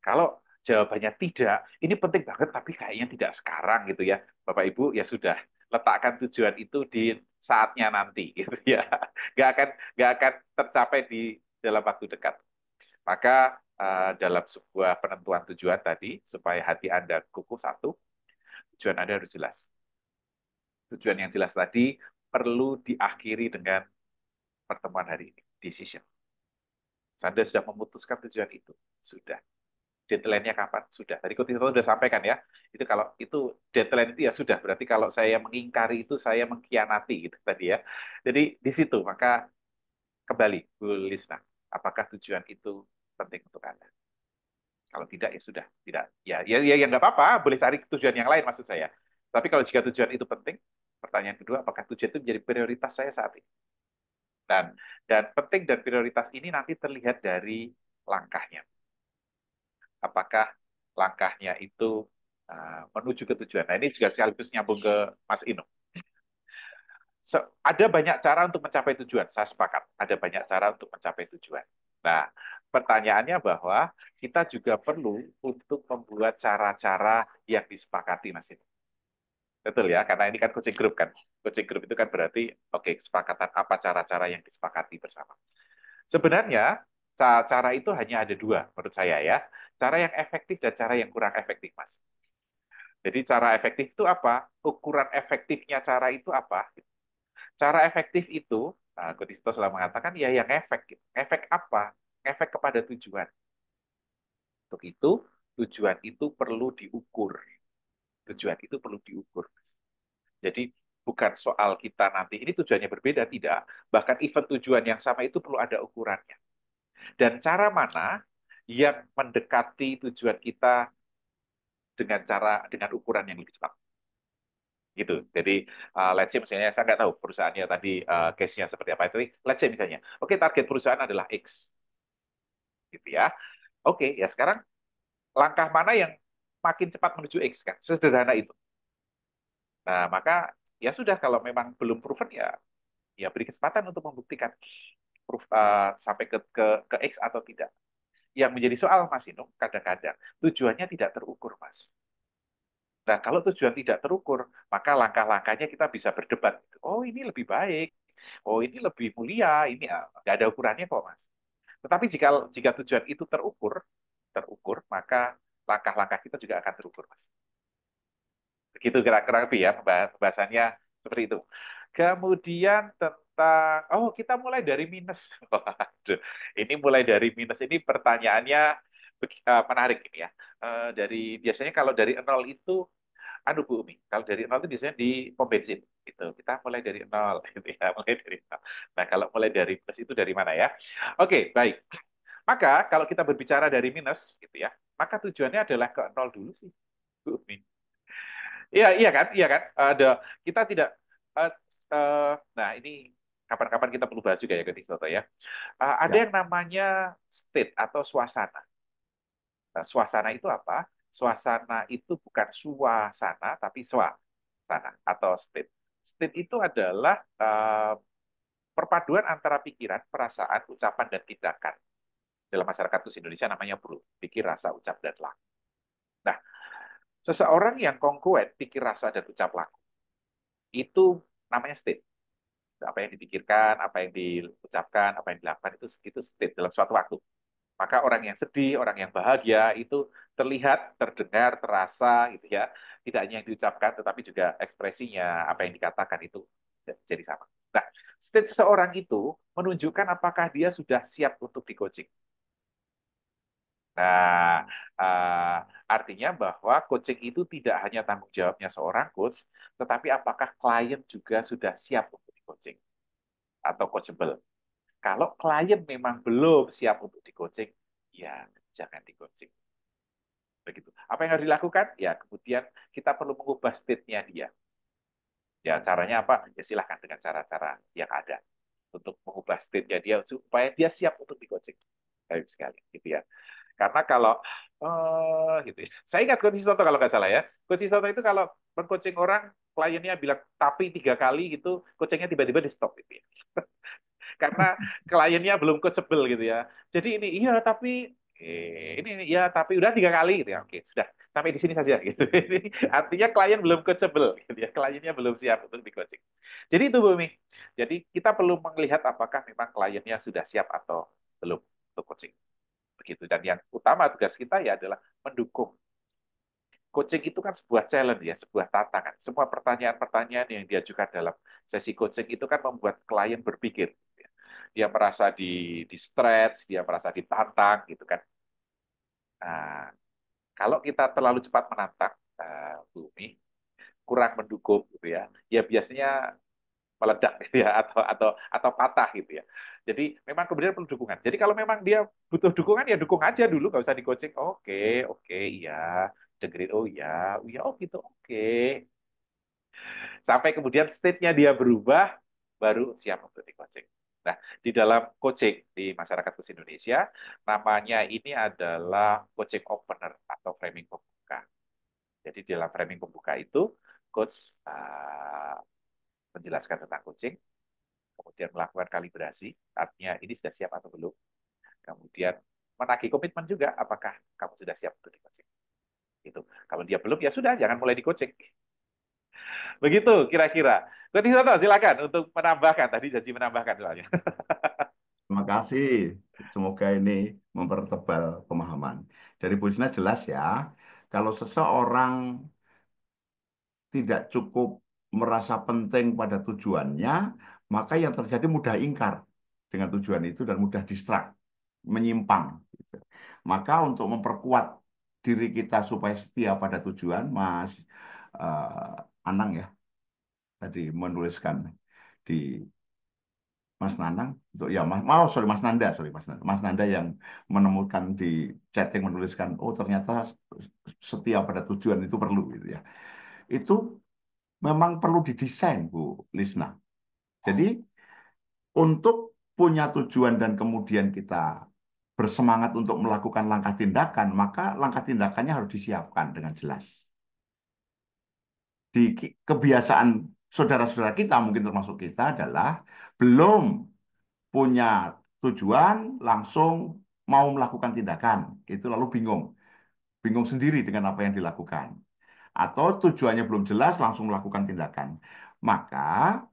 Kalau jawabannya tidak, ini penting banget tapi kayaknya tidak sekarang gitu ya. Bapak Ibu ya sudah letakkan tujuan itu di saatnya nanti gitu ya. Nggak akan tercapai di dalam waktu dekat. Maka dalam sebuah penentuan tujuan tadi supaya hati Anda kukuh satu, tujuan Anda harus jelas. Tujuan yang jelas tadi perlu diakhiri dengan pertemuan hari ini, decision. Anda sudah memutuskan tujuan itu, sudah. Deadline-nya kapan? Sudah. Tadi Coach Tito sudah sampaikan ya. Itu kalau itu deadline itu ya sudah. Berarti kalau saya mengingkari itu saya mengkhianati gitu tadi ya. Jadi di situ maka kembali Bu Lisna, apakah tujuan itu penting untuk Anda? Kalau tidak ya sudah, tidak. Ya nggak apa-apa, boleh cari tujuan yang lain maksud saya. Tapi kalau jika tujuan itu penting, pertanyaan kedua, apakah tujuan itu menjadi prioritas saya saat ini? Dan penting dan prioritas ini nanti terlihat dari langkahnya. Apakah langkahnya itu menuju ke tujuan. Nah, ini juga sekaligus nyambung ke Mas Ino. Ada banyak cara untuk mencapai tujuan, saya sepakat. Ada banyak cara untuk mencapai tujuan. Nah, pertanyaannya bahwa kita juga perlu untuk membuat cara-cara yang disepakati, Mas Ino. Betul ya, karena ini kan coaching group kan. Coaching group itu kan berarti, oke, kesepakatan apa cara-cara yang disepakati bersama. Sebenarnya, cara itu hanya ada dua menurut saya ya. Cara yang efektif dan cara yang kurang efektif, Mas. Jadi cara efektif itu apa? Ukuran efektifnya cara itu apa? Cara efektif itu, nah, Kodisto selalu mengatakan, ya yang efek. Gitu. Efek apa? Efek kepada tujuan. Untuk itu, tujuan itu perlu diukur. Tujuan itu perlu diukur. Jadi bukan soal kita nanti, ini tujuannya berbeda, tidak. Bahkan event tujuan yang sama itu perlu ada ukurannya. Dan cara mana yang mendekati tujuan kita dengan ukuran yang lebih cepat. Gitu. Jadi, let's say misalnya, saya nggak tahu perusahaannya tadi case-nya seperti apa. Itu, let's say misalnya, oke, target perusahaan adalah X. Gitu ya. Oke, ya sekarang langkah mana yang makin cepat menuju X kan? Sesederhana itu. Nah, maka ya sudah kalau memang belum proven ya beri kesempatan untuk membuktikan sampai ke X atau tidak. Yang menjadi soal Mas Inung kadang-kadang tujuannya tidak terukur, Mas. Nah, kalau tujuan tidak terukur, maka langkah-langkahnya kita bisa berdebat. Oh, ini lebih baik. Oh, ini lebih mulia. Ini nggak ada ukurannya kok, Mas. Tetapi jika tujuan itu terukur, maka langkah-langkah kita juga akan terukur, Mas. Begitu kira-kira lebih ya pembahasannya seperti itu. Kemudian tentang, oh kita mulai dari minus. Waduh, ini mulai dari minus. Ini pertanyaannya menarik ini ya. Biasanya kalau dari nol itu, aduh Bu Umi, kalau dari nol itu biasanya di pom bensin. Gitu. Kita mulai dari nol, gitu ya, mulai dari nol. Nah kalau mulai dari plus itu dari mana ya? Oke, baik. Maka kalau kita berbicara dari minus, gitu ya, maka tujuannya adalah ke nol dulu sih, Bu Umi. Iya, iya kan. Ada kita tidak. eh, nah ini kapan-kapan kita perlu bahas juga ya, Gadis Toto ya. Ada Ya. yang namanya state atau suasana. Nah, suasana itu apa? Suasana itu bukan suasana, tapi suasana atau state. State itu adalah perpaduan antara pikiran, perasaan, ucapan, dan tindakan. Dalam masyarakat khusus Indonesia namanya PRU, pikir, rasa, ucap, dan laku. Nah, seseorang yang kongruen, pikir, rasa, dan ucap laku, itu namanya state. Apa yang dipikirkan, apa yang diucapkan, apa yang dilakukan itu state dalam suatu waktu. Maka orang yang sedih, orang yang bahagia itu terlihat, terdengar, terasa gitu ya. Tidak hanya yang diucapkan tetapi juga ekspresinya, apa yang dikatakan itu jadi sama. Nah, state seseorang itu menunjukkan apakah dia sudah siap untuk di coaching. Nah, uh, artinya bahwa coaching itu tidak hanya tanggung jawabnya seorang coach, tetapi apakah klien juga sudah siap untuk di coaching atau coachable. Kalau klien memang belum siap untuk di coaching, ya jangan di coaching. Begitu. Apa yang harus dilakukan? Ya kemudian kita perlu mengubah state-nya dia. Ya caranya apa? Ya silahkan dengan cara-cara yang ada untuk mengubah state-nya dia supaya dia siap untuk di coaching. Baik sekali, gitu ya. Karena kalau gitu ya. Saya ingat Coach Sistoto kalau nggak salah ya. Coach Sistoto itu kalau mengcoaching orang, kliennya bilang tapi 3 kali gitu, coachingnya tiba-tiba di stop gitu ya. Karena kliennya belum coachable gitu ya. Jadi ini iya tapi ini ya tapi udah 3 kali gitu ya. Oke, sudah sampai di sini saja gitu. Ini artinya klien belum coachable gitu ya. Kliennya belum siap untuk di coaching. Jadi itu Bu Mi. Jadi kita perlu melihat apakah memang kliennya sudah siap atau belum untuk coaching. Begitu. Dan yang utama tugas kita ya adalah mendukung. Coaching itu kan sebuah challenge ya, sebuah tantangan. Semua pertanyaan-pertanyaan yang diajukan dalam sesi coaching itu kan membuat klien berpikir. Dia merasa di stretch, dia merasa ditantang gitu kan. Nah, kalau kita terlalu cepat menantang Bumi, kurang mendukung gitu ya, ya biasanya meledak gitu ya atau patah gitu ya. Jadi memang kemudian perlu dukungan. Jadi kalau memang dia butuh dukungan ya dukung aja dulu, nggak usah di coaching. Oke, oke, iya, dengerin. Oh iya, oh gitu, oke. Sampai kemudian state-nya dia berubah, baru siap untuk di coaching. Nah, di dalam coaching di masyarakat khusus Indonesia, namanya ini adalah coaching opener atau framing pembuka. Jadi di dalam framing pembuka itu, coach menjelaskan tentang coaching, kemudian melakukan kalibrasi, artinya ini sudah siap atau belum. Kemudian menagih komitmen juga, apakah kamu sudah siap untuk di coaching. Gitu. Kalau dia belum, ya sudah, jangan mulai di coaching. Begitu kira-kira. Coach Soto, silakan untuk menambahkan. Tadi janji menambahkan soalnya. Terima kasih. Semoga ini mempertebal pemahaman. Dari Bu Isna jelas ya, kalau seseorang tidak cukup merasa penting pada tujuannya, maka yang terjadi mudah ingkar dengan tujuan itu dan mudah distrak, menyimpang. Gitu. Maka untuk memperkuat diri kita supaya setia pada tujuan, Mas Anang ya tadi menuliskan di Mas Nanang, ya Mas Nanda, Mas Nanda yang menemukan di chatting menuliskan, oh ternyata setia pada tujuan itu perlu gitu ya. Itu memang perlu didesain Bu Lisna. Jadi untuk punya tujuan dan kemudian kita bersemangat untuk melakukan langkah tindakan, maka langkah tindakannya harus disiapkan dengan jelas. Di kebiasaan saudara-saudara kita, mungkin termasuk kita adalah belum punya tujuan, langsung mau melakukan tindakan. Itu lalu bingung. Bingung sendiri dengan apa yang dilakukan. Atau tujuannya belum jelas, langsung melakukan tindakan. Maka,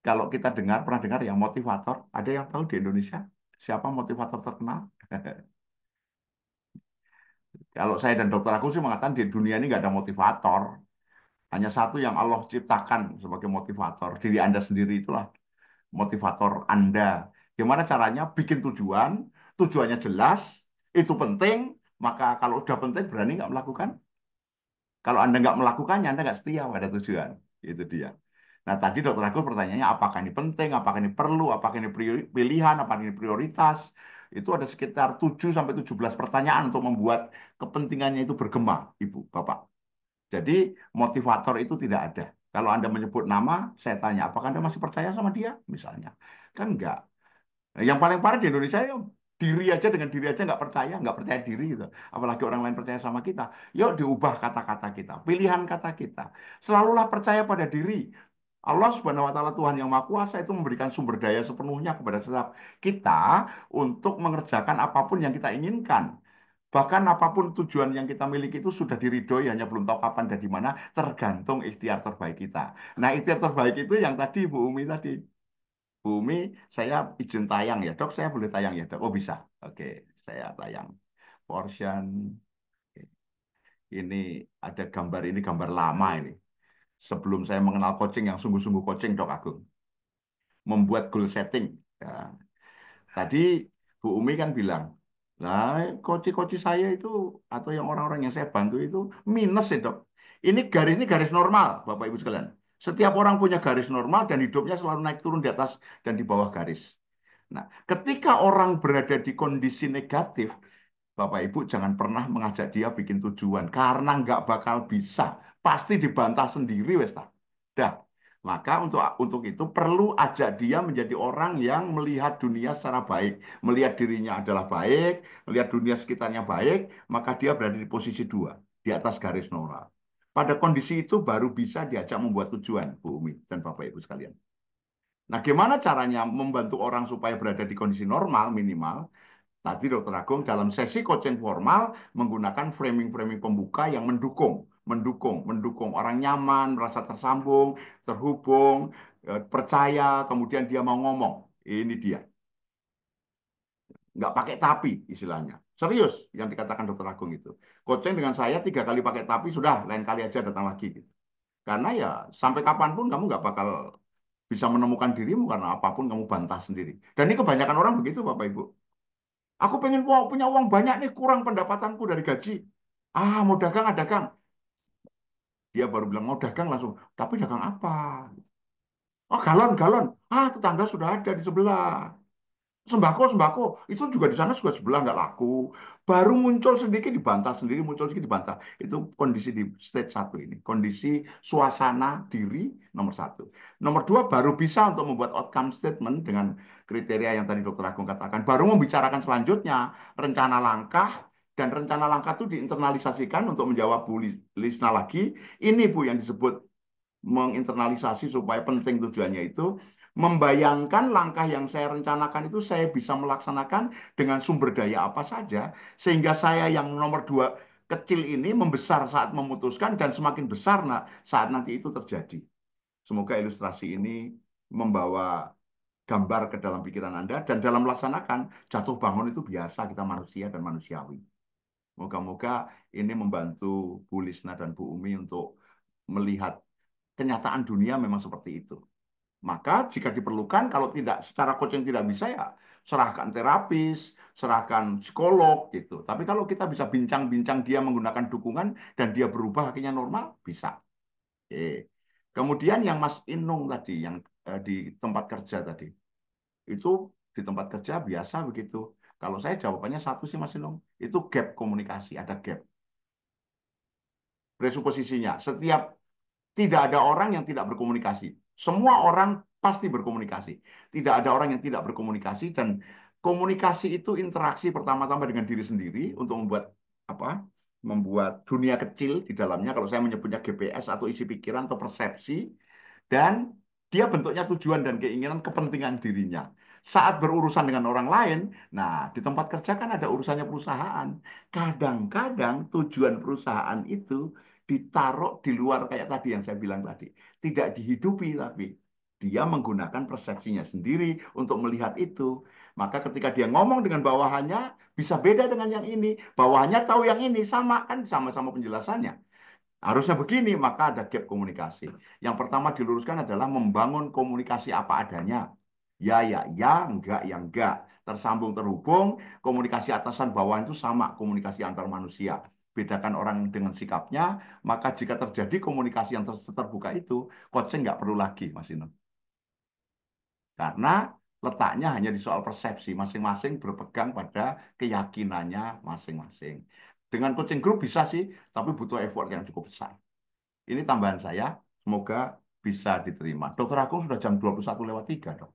kalau kita pernah dengar yang motivator, ada yang tahu di Indonesia siapa motivator terkenal? Kalau saya dan dokter aku sih mengatakan di dunia ini nggak ada motivator. Hanya satu yang Allah ciptakan sebagai motivator. Diri Anda sendiri itulah motivator Anda. Gimana caranya bikin tujuan, tujuannya jelas, itu penting, maka kalau sudah penting berani nggak melakukan? Kalau Anda nggak melakukannya, Anda nggak setia pada tujuan. Itu dia. Nah, tadi dokter Agus pertanyaannya, apakah ini penting, apakah ini perlu, apakah ini pilihan, apakah ini prioritas? Itu ada sekitar 7-17 pertanyaan untuk membuat kepentingannya itu bergema, Ibu, Bapak. Jadi, motivator itu tidak ada. Kalau Anda menyebut nama, saya tanya, apakah Anda masih percaya sama dia? Misalnya. Kan enggak. Nah, yang paling parah di Indonesia ya dengan diri aja nggak percaya diri gitu. Apalagi orang lain percaya sama kita. Yuk diubah kata-kata kita, pilihan kata kita. Selalulah percaya pada diri. Allah Subhanahu wa taala Tuhan yang Maha Kuasa itu memberikan sumber daya sepenuhnya kepada setiap kita untuk mengerjakan apapun yang kita inginkan. Bahkan apapun tujuan yang kita miliki itu sudah diridhoi, hanya belum tahu kapan dan di mana, tergantung ikhtiar terbaik kita. Nah, ikhtiar terbaik itu yang tadi Bu Umi tadi. Bumi, saya izin tayang ya, Dok. Saya boleh tayang ya, Dok. Oh bisa. Oke, saya tayang. Portion. Oke. Ini ada gambar ini, gambar lama ini. Sebelum saya mengenal coaching yang sungguh-sungguh coaching, Dok Agung. Membuat goal setting. Ya. Tadi Bu Umi kan bilang, nah, coach saya itu atau yang orang-orang yang saya bantu itu minus ya, Dok. Ini garis normal, Bapak Ibu sekalian. Setiap orang punya garis normal dan hidupnya selalu naik turun di atas dan di bawah garis. Nah, ketika orang berada di kondisi negatif, Bapak Ibu jangan pernah mengajak dia bikin tujuan karena nggak bakal bisa. Pasti dibantah sendiri, wes. Dah. Maka untuk itu perlu ajak dia menjadi orang yang melihat dunia secara baik, melihat dirinya adalah baik, melihat dunia sekitarnya baik, maka dia berada di posisi 2, di atas garis normal. Pada kondisi itu baru bisa diajak membuat tujuan, Bu Umi dan Bapak Ibu sekalian. Nah, gimana caranya membantu orang supaya berada di kondisi normal minimal? Tadi Dr. Agung dalam sesi coaching formal menggunakan framing-framing pembuka yang mendukung orang nyaman, merasa tersambung, terhubung, percaya, kemudian dia mau ngomong. Ini dia. Nggak pakai tapi istilahnya. Serius yang dikatakan Dr. Agung itu. Coaching dengan saya 3 kali pakai tapi, sudah lain kali aja datang lagi. Gitu. Karena ya sampai kapanpun kamu nggak bakal bisa menemukan dirimu karena apapun kamu bantah sendiri. Dan ini kebanyakan orang begitu Bapak Ibu. Aku pengen punya uang banyak nih, kurang pendapatanku dari gaji. Ah, mau dagang, dagang. Dia baru bilang mau dagang langsung. Tapi dagang apa? Oh, galon. Ah, tetangga sudah ada di sebelah. Sembako. Itu juga di sana juga sebelah nggak laku. Baru muncul sedikit dibantah sendiri, muncul sedikit dibantah. Itu kondisi di stage 1 ini. Kondisi suasana diri nomor 1. Nomor 2 baru bisa untuk membuat outcome statement dengan kriteria yang tadi Dr. Agung katakan. Baru membicarakan selanjutnya rencana langkah. Dan rencana langkah itu diinternalisasikan untuk menjawab Bu Lisna lagi. Ini Bu yang disebut menginternalisasi supaya penting tujuannya itu. Membayangkan langkah yang saya rencanakan itu saya bisa melaksanakan dengan sumber daya apa saja. Sehingga saya yang nomor 2 kecil ini membesar saat memutuskan dan semakin besar saat nanti itu terjadi. Semoga ilustrasi ini membawa gambar ke dalam pikiran Anda dan dalam melaksanakan jatuh bangun itu biasa kita manusia dan manusiawi. Moga-moga ini membantu Bu Lisna dan Bu Umi untuk melihat kenyataan dunia memang seperti itu. Maka jika diperlukan, kalau tidak secara coaching tidak bisa ya serahkan terapis, serahkan psikolog gitu. Tapi kalau kita bisa bincang-bincang dia menggunakan dukungan dan dia berubah akhirnya normal, bisa. Oke. Kemudian yang Mas Inung tadi, yang di tempat kerja tadi, itu di tempat kerja biasa begitu. Kalau saya jawabannya satu sih Mas Inung, itu gap komunikasi, ada gap. Presuposisinya, tidak ada orang yang tidak berkomunikasi. Semua orang pasti berkomunikasi. Tidak ada orang yang tidak berkomunikasi dan komunikasi itu interaksi pertama-tama dengan diri sendiri untuk membuat apa? Membuat dunia kecil di dalamnya. Kalau saya menyebutnya GPS atau isi pikiran atau persepsi, dan dia bentuknya tujuan dan keinginan kepentingan dirinya. Saat berurusan dengan orang lain, nah di tempat kerja kan ada urusannya perusahaan. Kadang-kadang tujuan perusahaan itu ditaruh di luar kayak tadi yang saya bilang tadi. Tidak dihidupi tapi dia menggunakan persepsinya sendiri untuk melihat itu. Maka ketika dia ngomong dengan bawahannya bisa beda dengan yang ini. Bawahannya tahu yang ini sama kan sama-sama penjelasannya. Harusnya begini, maka ada gap komunikasi. Yang pertama diluruskan adalah membangun komunikasi apa adanya. Ya, enggak, ya, enggak. Tersambung, terhubung, komunikasi atasan bawahan itu sama, komunikasi antar manusia. Bedakan orang dengan sikapnya, maka jika terjadi komunikasi yang terbuka itu, coaching nggak perlu lagi, Mas Ino. Karena letaknya hanya di soal persepsi, masing-masing berpegang pada keyakinannya masing-masing. Dengan coaching group bisa sih, tapi butuh effort yang cukup besar. Ini tambahan saya, semoga bisa diterima. Dokter Agung sudah jam 21:03, dok.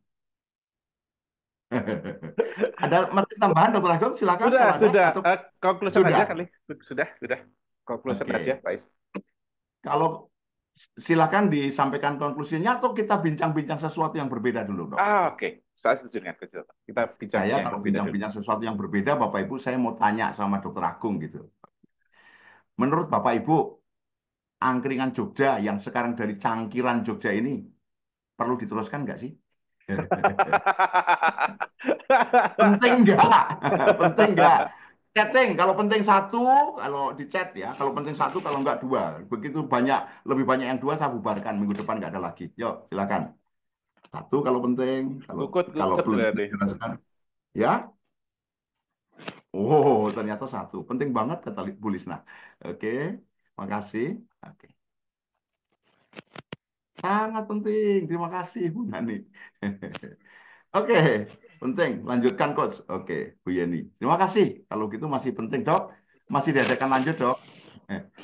Ada masih tambahan, Dokter Agung? Silakan kalau ada. Sudah. Atau... Conclusion sudah aja kali. Sudah. Conclusion Oke. aja, Pak Is. Kalau silakan disampaikan konklusinya atau kita bincang-bincang sesuatu yang berbeda dulu, dok. Oke. Saya setuju dengan itu. Kita bincang Saya yang kalau berbeda dulu. bincang-bincang sesuatu yang berbeda, Bapak Ibu, saya mau tanya sama Dokter Agung gitu. Menurut Bapak Ibu, angkringan Jogja yang sekarang dari cangkiran Jogja ini perlu diteruskan nggak sih? Penting nggak? Penting nggak? Chatting, kalau penting satu, kalau di chat ya, kalau penting satu, kalau nggak dua. Begitu banyak, lebih banyak yang dua, saya bubarkan. Minggu depan nggak ada lagi. Yuk, silakan. Satu kalau penting, kalau belum berarti. dijelaskan. Ya? Oh, ternyata satu. Penting banget kata Bu Lisna. Oke, makasih. Oke. Sangat penting. Terima kasih, Bu Nani. Oke, penting. Lanjutkan, Coach. Oke, Bu Yeni. Terima kasih. Kalau gitu masih penting, Dok. Masih diadakan lanjut, Dok.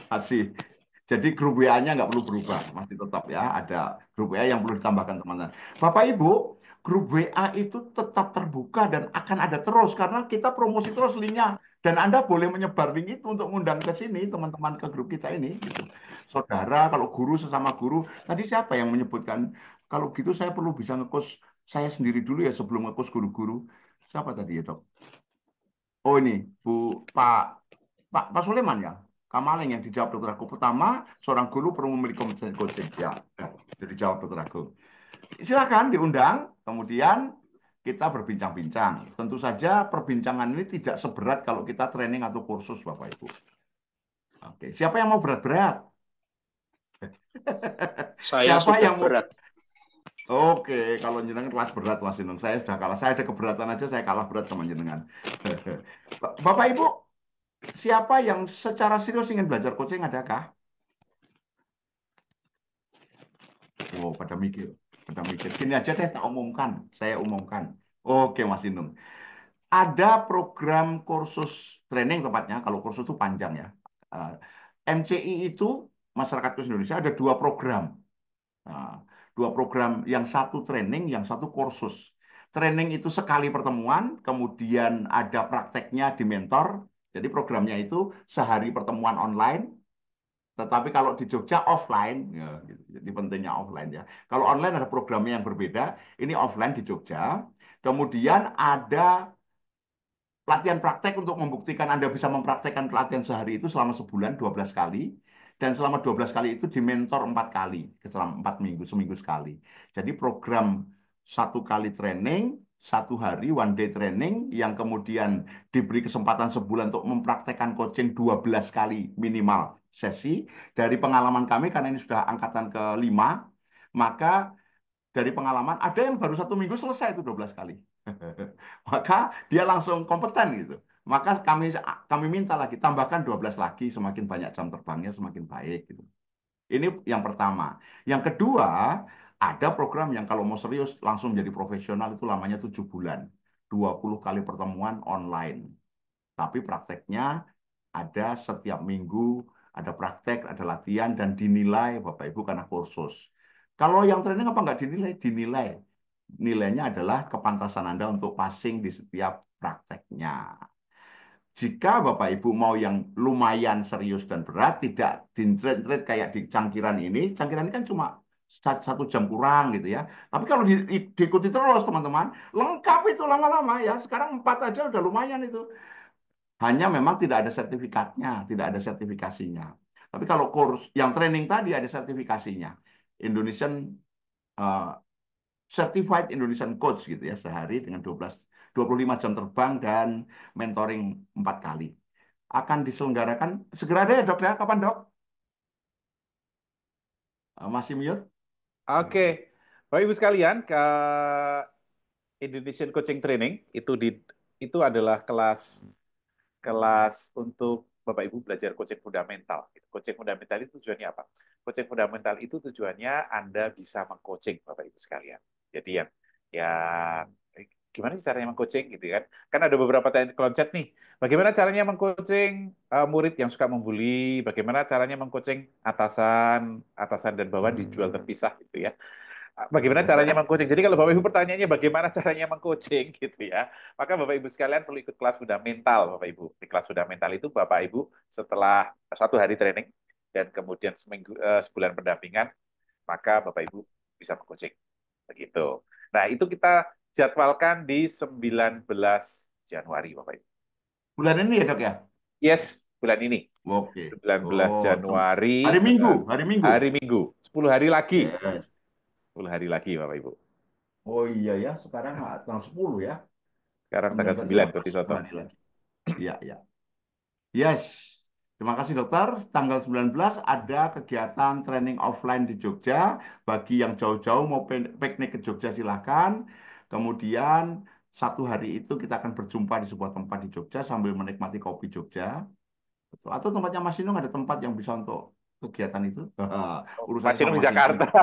Masih. Jadi grup WA-nya nggak perlu berubah. Masih tetap ya. Ada grup WA yang perlu ditambahkan, teman-teman. Bapak, Ibu, grup WA itu tetap terbuka dan akan ada terus. Karena kita promosi terus linknya. Dan Anda boleh menyebar link itu untuk mengundang ke sini, teman-teman ke grup kita ini. Gitu. Saudara, kalau guru sesama guru. Tadi siapa yang menyebutkan, kalau gitu saya perlu bisa nge-coach saya sendiri dulu ya sebelum nge-coach guru-guru. Siapa tadi ya, Dok? Oh ini, Pak Suleman ya? Kamaleng yang dijawab Dokter Agung. Pertama, seorang guru perlu memiliki kompetensi coaching. Ya, jadi jawab Dokter Agung. Silakan diundang, kemudian kita berbincang-bincang. Tentu saja perbincangan ini tidak seberat kalau kita training atau kursus, Bapak Ibu. Oke, siapa yang mau berat-berat? Saya siapa sudah yang mau berat. Oke, kalau jenengan kelas berat Mas Inung, saya sudah kalah. Saya ada keberatan aja, saya kalah berat sama jenengan. Bapak Ibu, siapa yang secara serius ingin belajar coaching, adakah? Oh, pada mikir. Gini aja deh, tak umumkan. Saya umumkan. Oke, Mas Inung. Ada program kursus training tepatnya, kalau kursus itu panjang ya. MCI itu, Masyarakat Kursus Indonesia, ada dua program. Nah, dua program, yang satu training, yang satu kursus. Training itu sekali pertemuan, kemudian ada prakteknya di mentor. Jadi programnya itu sehari pertemuan online, tetapi kalau di Jogja offline, ya, gitu. Jadi pentingnya offline ya. Kalau online ada programnya yang berbeda, ini offline di Jogja. Kemudian ada latihan praktek untuk membuktikan Anda bisa mempraktekkan pelatihan sehari itu selama sebulan 12 kali. Dan selama 12 kali itu dimentor 4 kali, selama 4 minggu, seminggu sekali. Jadi program 1 kali training, 1 hari, 1 day training, yang kemudian diberi kesempatan sebulan untuk mempraktekkan coaching 12 kali minimal sesi. Dari pengalaman kami, karena ini sudah angkatan ke-5, maka dari pengalaman ada yang baru 1 minggu selesai itu 12 kali. Maka dia langsung kompeten gitu. Maka kami minta lagi tambahkan 12 lagi, semakin banyak jam terbangnya semakin baik gitu. Ini yang pertama. Yang kedua, ada program yang kalau mau serius langsung jadi profesional itu lamanya 7 bulan. 20 kali pertemuan online. Tapi prakteknya ada setiap minggu, ada praktek, ada latihan, dan dinilai Bapak Ibu karena kursus. Kalau yang training apa nggak dinilai? Dinilai. Nilainya adalah kepantasan Anda untuk passing di setiap prakteknya. Jika Bapak Ibu mau yang lumayan serius dan berat, tidak di-treat kayak di cangkiran ini kan cuma 1 jam kurang gitu ya. Tapi kalau diikuti terus teman-teman, lengkap itu lama-lama ya. Sekarang 4 aja udah lumayan itu. Hanya memang tidak ada sertifikatnya, tidak ada sertifikasinya. Tapi kalau kurs yang training tadi ada sertifikasinya. Indonesian uh, Certified Indonesian Coach gitu ya, sehari dengan 25 jam terbang dan mentoring 4 kali. Akan diselenggarakan segera deh dok ya, kapan dok? Masih mute? Oke, Bapak Ibu sekalian, ke Indonesian Coaching Training itu adalah kelas untuk Bapak Ibu belajar coaching fundamental. Coaching fundamental itu tujuannya apa? Coaching fundamental itu tujuannya Anda bisa mengcoaching Bapak Ibu sekalian. Jadi yang gimana sih caranya mengcoaching gitu kan? Kan ada beberapa konsep nih. Bagaimana caranya mengcoaching murid yang suka membuli? Bagaimana caranya mengcoaching atasan dan bawahan dijual terpisah gitu ya? Bagaimana caranya mengcoaching? Jadi kalau Bapak Ibu pertanyaannya bagaimana caranya mengcoaching gitu ya, maka Bapak Ibu sekalian perlu ikut kelas fundamental Bapak Ibu. Di kelas fundamental itu Bapak Ibu setelah 1 hari training dan kemudian sebulan pendampingan, maka Bapak Ibu bisa mengcoaching. Begitu. Nah, itu kita jadwalkan di 19 Januari Bapak Ibu. Bulan ini ya dok ya? Yes, bulan ini. Oke. 19 Januari. Hari Minggu, hari Minggu. Hari Minggu. 10 hari lagi. Yes. 10 hari lagi Bapak Ibu. Oh iya ya, sekarang tanggal 10 ya. Sekarang tanggal 9 Coach Soto. Iya, iya. Yes. Terima kasih dokter. Tanggal 19 ada kegiatan training offline di Jogja. Bagi yang jauh-jauh mau piknik ke Jogja silahkan. Kemudian 1 hari itu kita akan berjumpa di sebuah tempat di Jogja sambil menikmati kopi Jogja. Atau tempatnya Mas Inung ada tempat yang bisa untuk kegiatan itu. Mas Inung di Jakarta.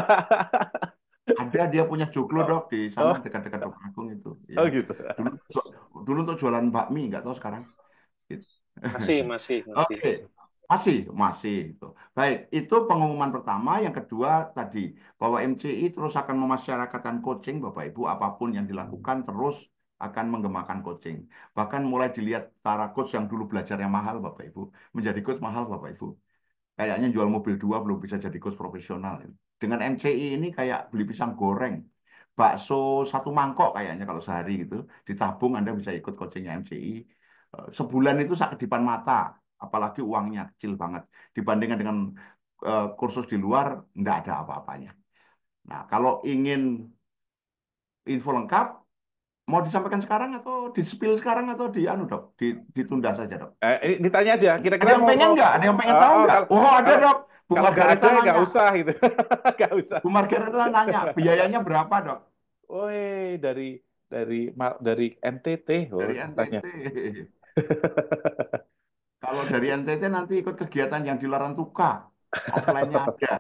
Ada, dia punya joglo dok di sana dekat-dekat Dokter Agung itu. Ya. Oh gitu. Dulu untuk jualan bakmi, nggak tahu sekarang. Gitu. Masih. Oke. Masih itu. Baik, itu pengumuman pertama. Yang kedua tadi bahwa MCI terus akan memasyarakatkan coaching, Bapak Ibu, apapun yang dilakukan terus akan mengembangkan coaching. Bahkan mulai dilihat para coach yang dulu belajarnya mahal, Bapak Ibu, menjadi coach mahal, Bapak Ibu. Kayaknya jual mobil 2 belum bisa jadi coach profesional. Dengan MCI ini kayak beli pisang goreng. Bakso 1 mangkok kayaknya kalau sehari gitu. Ditabung Anda bisa ikut coachingnya MCI. Sebulan itu sak kedipan mata. Apalagi uangnya kecil banget. Dibandingkan dengan kursus di luar, nggak ada apa-apanya. Nah, kalau ingin info lengkap, mau disampaikan sekarang atau di-spill sekarang atau dok? Ditunda saja dok. Ditanya aja, kira-kira ada yang pengen nggak? Ada yang pengen tahu nggak? Ada dok. Bu kalau nggak ada nanya. nggak usah gitu. Nggak usah. Bu Margareta nanya, biayanya berapa dok? Woi, dari NTT. Dari NTT. Kalau dari NTT nanti ikut kegiatan yang dilarang Tuka. Offline-nya ada.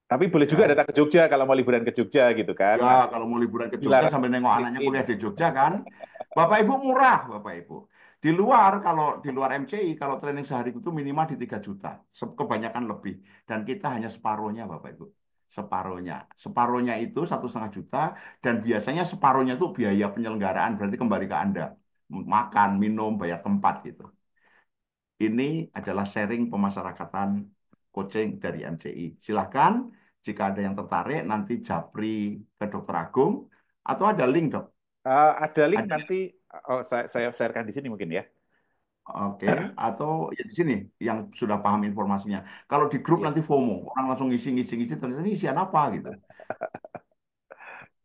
Tapi boleh juga datang ke Jogja kalau mau liburan ke Jogja gitu kan. Ya, kalau mau liburan ke Jogja sambil nengok anaknya kuliah di Jogja kan. Bapak Ibu murah, Bapak Ibu. Di luar, kalau di luar MCI, kalau training sehari itu minimal di 3 juta. Kebanyakan lebih. Dan kita hanya separuhnya, Bapak Ibu. Separuhnya. Separuhnya itu 1,5 juta. Dan biasanya separuhnya itu biaya penyelenggaraan. Berarti kembali ke Anda. Makan, minum, bayar tempat gitu. Ini adalah sharing pemasyarakatan coaching dari MCI. Silahkan, jika ada yang tertarik, nanti japri ke Dokter Agung. Atau ada link, dok. Ada link Ada. nanti, saya sharekan di sini mungkin ya. Oke, atau ya di sini yang sudah paham informasinya. Kalau di grup Yes. nanti FOMO, orang langsung ngisi, ternyata ini isian apa gitu.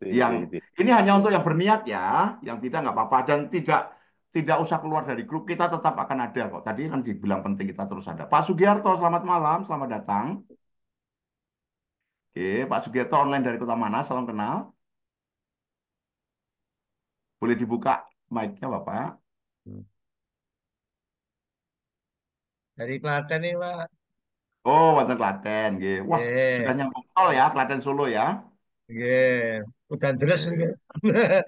Yang Sip. ini hanya untuk yang berniat ya, yang tidak nggak apa-apa dan tidak usah keluar dari grup. Kita tetap akan ada kok. Tadi kan dibilang penting kita terus ada. Pak Sugiarto, selamat malam, selamat datang. Oke, Pak Sugiarto online dari kota mana? Salam kenal. Boleh dibuka mic-nya Bapak. Dari Klaten nih, Pak. Oh, Banten Klaten. Oke. Wah, sudah Oke, nyambung tol ya, Klaten Solo ya. oke. Udah terus nih. Oke.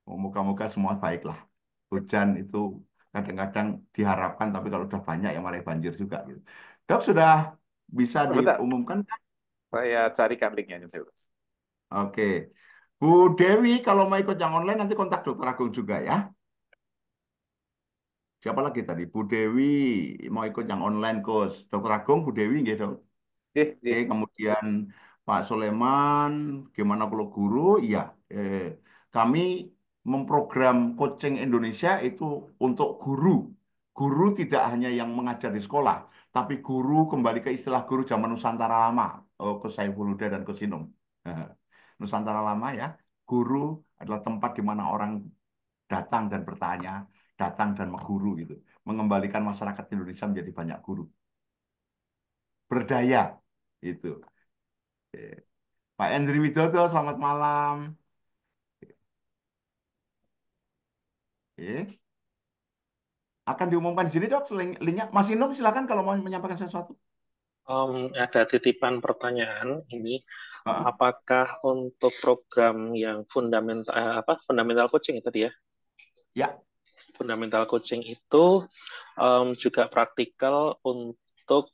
Oh, moga-moga semua baiklah. Hujan itu kadang-kadang diharapkan, tapi kalau udah banyak ya malah banjir juga gitu. Dok, sudah bisa Bentar, diumumkan? saya carikan linknya. Yunus. Oke. Bu Dewi, kalau mau ikut yang online nanti kontak Dokter Agung juga ya. Siapa lagi tadi? Bu Dewi mau ikut yang online course. Dokter Agung, Bu Dewi, gitu. Oke, kemudian Pak Soleman, gimana kalau guru? Iya, kami memprogram coaching Indonesia itu untuk guru. Guru tidak hanya yang mengajar di sekolah, tapi guru kembali ke istilah guru zaman Nusantara lama, ke Saiful Huda dan ke Sinum. Nusantara lama ya, guru adalah tempat di mana orang datang dan bertanya, datang dan mengguru gitu, mengembalikan masyarakat Indonesia menjadi banyak guru, berdaya itu. Pak Endri Widodo, selamat malam. Oke. Akan diumumkan di sini dok, linknya. Mas Inung silakan kalau mau menyampaikan sesuatu. Ada titipan pertanyaan ini, Ah, apakah untuk program yang fundamental fundamental coaching itu tadi ya? ya, Fundamental coaching itu juga praktikal untuk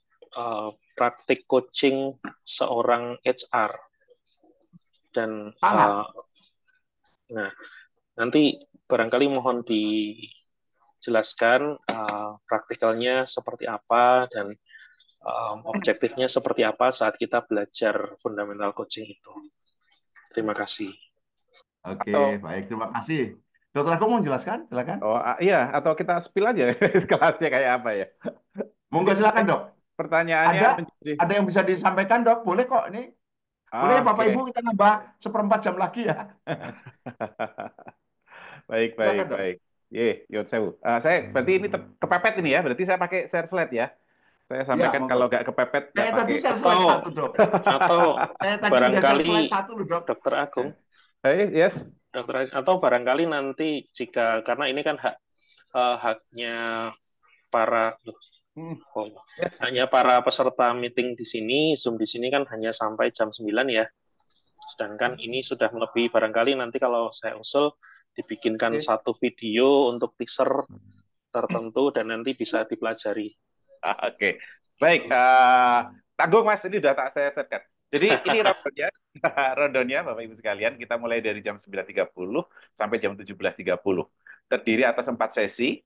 praktik coaching seorang HR dan sangat. nah nanti barangkali mohon dijelaskan praktikalnya seperti apa dan objektifnya seperti apa saat kita belajar fundamental coaching itu. Terima kasih. Oke, Atau baik. Terima kasih. Dokter Agung mau menjelaskan? Silakan. iya, atau kita spill aja kelasnya kayak apa ya. Jadi Monggo silakan dok. pertanyaannya Ada menjadi ada yang bisa disampaikan dok? Boleh kok ini. Boleh ya Bapak Ibu oke. kita nambah seperempat jam lagi ya. Baik, baik, Silakan dok. baik. Yon sewu. Saya berarti ini kepepet ini ya. Berarti saya pakai share slide ya. Saya Ya, sampaikan monggo. kalau nggak kepepet nggak Saya tadi pakai. share slide Atau satu dok. atau Saya tadi udah share barangkali slide satu loh dok. Dokter Agung, Yes. atau barangkali nanti jika karena ini kan haknya para Yes. hanya para peserta meeting di sini, Zoom di sini kan hanya sampai jam 9 ya. Sedangkan ini sudah melebihi, barangkali nanti kalau saya usul dibikinkan satu video untuk teaser tertentu dan nanti bisa dipelajari. Oke. Baik, tanggung Mas, ini udah tak saya setkan. Jadi ini rondonya, rondonya Bapak Ibu sekalian, kita mulai dari jam 9.30 sampai jam 17.30. Terdiri atas 4 sesi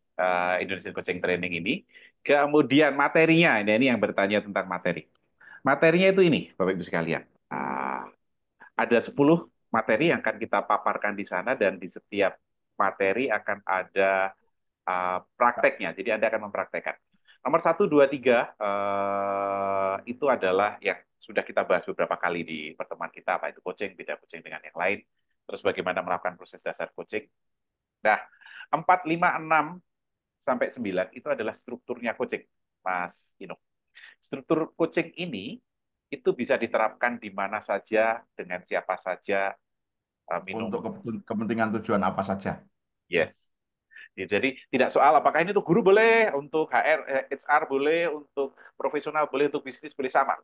Indonesian Coaching Training ini. Kemudian materinya, ini yang bertanya tentang materi. Materinya itu ini, Bapak Ibu sekalian. Ada 10 materi yang akan kita paparkan di sana dan di setiap materi akan ada prakteknya. Jadi Anda akan mempraktekkan. Nomor 1, 2, 3 itu adalah yang sudah kita bahas beberapa kali di pertemuan kita, apa itu coaching, beda coaching dengan yang lain, terus bagaimana melakukan proses dasar coaching. Nah, 4, 5, 6 sampai 9 itu adalah strukturnya coaching, Mas Ino. Struktur coaching ini itu bisa diterapkan di mana saja, dengan siapa saja, minum. Untuk kepentingan tujuan apa saja. Yes. Jadi tidak soal apakah ini tuh guru boleh, untuk HR boleh, untuk profesional boleh, untuk bisnis boleh, sama.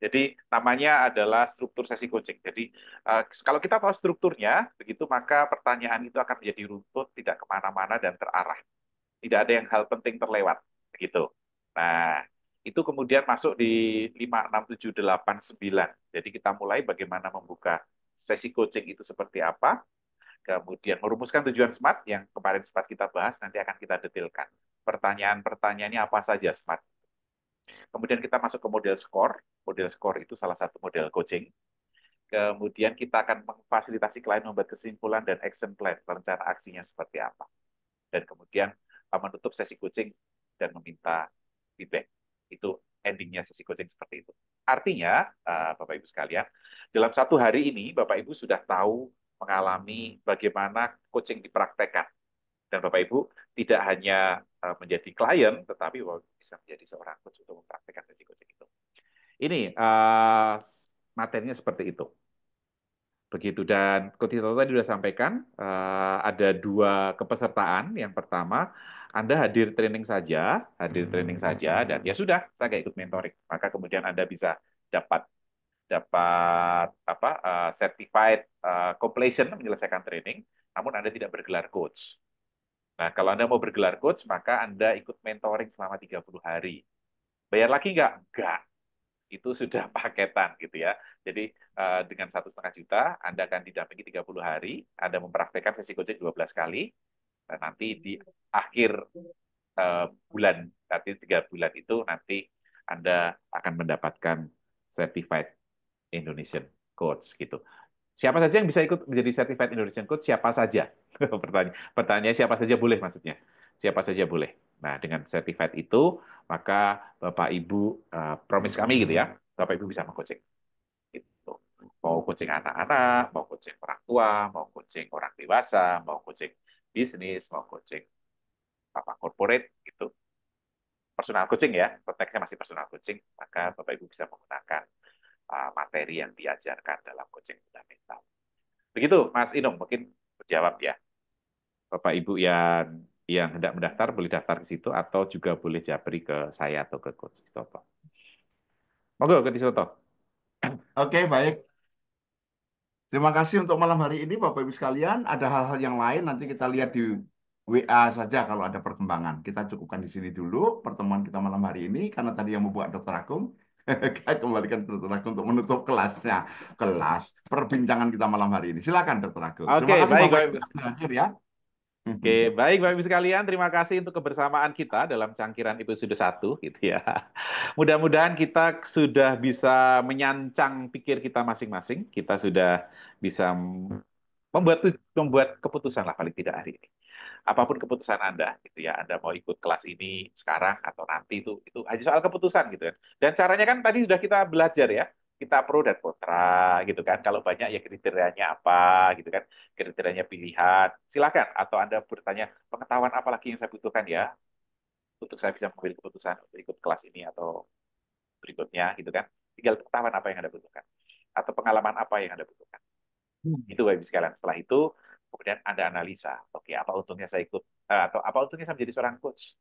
Jadi namanya adalah struktur sesi coaching. Jadi kalau kita tahu strukturnya, begitu maka pertanyaan itu akan menjadi runtut, tidak kemana-mana dan terarah. Tidak ada yang hal penting terlewat. Begitu. Nah, itu kemudian masuk di 5, 6, 7, 8, 9. Jadi kita mulai bagaimana membuka sesi coaching itu seperti apa, kemudian merumuskan tujuan SMART yang kemarin sempat kita bahas, nanti akan kita detailkan. Pertanyaan-pertanyaannya apa saja SMART. Kemudian kita masuk ke model SCORE. Model SCORE itu salah satu model coaching. Kemudian kita akan memfasilitasi klien membuat kesimpulan dan action plan, rencana aksinya seperti apa. Dan kemudian menutup sesi coaching dan meminta feedback. Itu endingnya sesi coaching seperti itu. Artinya, Bapak Ibu sekalian, dalam 1 hari ini Bapak Ibu sudah tahu mengalami bagaimana coaching dipraktekkan. Dan Bapak Ibu tidak hanya menjadi klien, tetapi Bapak Ibu bisa menjadi seorang coach untuk mempraktekkan sesi coaching itu. Ini materinya seperti itu. Begitu, dan Coach Tito tadi sudah sampaikan ada 2 kepesertaan. Yang pertama, Anda hadir training saja, dan ya sudah, saya nggak ikut mentoring. Maka kemudian Anda bisa dapat certified completion menyelesaikan training, namun Anda tidak bergelar coach. Nah, kalau Anda mau bergelar coach, maka Anda ikut mentoring selama 30 hari. Bayar lagi nggak? Nggak. Itu sudah paketan gitu ya. Jadi dengan 1,5 juta Anda akan didampingi 30 hari, Anda mempraktekkan sesi coaching 12 kali, dan nanti di akhir bulan, nanti 3 bulan itu nanti Anda akan mendapatkan certified Indonesian coach gitu. Siapa saja yang bisa ikut menjadi certified Indonesian coach? Siapa saja? Pertanyaannya siapa saja boleh maksudnya? Siapa saja boleh. Nah, dengan certified itu, maka Bapak Ibu promise kami gitu ya, Bapak Ibu bisa meng-coaching. Gitu. Mau coaching anak-anak, mau coaching orang tua, mau coaching orang dewasa, mau coaching bisnis, mau coaching corporate gitu. Personal coaching ya, konteksnya masih personal coaching, maka Bapak Ibu bisa menggunakan materi yang diajarkan dalam coaching fundamental. Begitu, Mas Inung, mungkin menjawab ya. Bapak Ibu yang hendak mendaftar boleh daftar ke situ, atau juga boleh japri ke saya atau ke Coach Istoto. Monggo, Coach Istoto. Oke, baik. Terima kasih untuk malam hari ini, Bapak Ibu sekalian. Ada hal-hal yang lain, nanti kita lihat di WA saja kalau ada perkembangan. Kita cukupkan di sini dulu pertemuan kita malam hari ini, karena tadi yang membuat Dr. Agung, kita kembalikan ke Dr. Agung untuk menutup kelasnya. Kelas perbincangan kita malam hari ini. Silakan, Dr. Agung. Terima kasih, Baik, Bapak Ibu yang hadir ya. Oke, baik Bapak Ibu sekalian, terima kasih untuk kebersamaan kita dalam cangkiran episode 1 gitu ya. Mudah-mudahan kita sudah bisa menyancang pikir kita masing-masing, kita sudah bisa membuat keputusan lah paling tidak hari ini. Apapun keputusan Anda gitu ya, Anda mau ikut kelas ini sekarang atau nanti, itu aja soal keputusan gitu kan. Dan caranya kan tadi sudah kita belajar ya, kita pro dan kontra gitu kan. Kalau banyak ya kriterianya apa gitu kan, kriterianya pilihan. Silakan, atau Anda bertanya pengetahuan apa lagi yang saya butuhkan ya untuk saya bisa mengambil keputusan untuk ikut kelas ini atau berikutnya gitu kan. Tinggal pengetahuan apa yang Anda butuhkan atau pengalaman apa yang Anda butuhkan. Itu Bapak Ibu sekalian. Setelah itu kemudian Anda analisa, oke, apa untungnya saya ikut, atau apa untungnya saya menjadi seorang coach,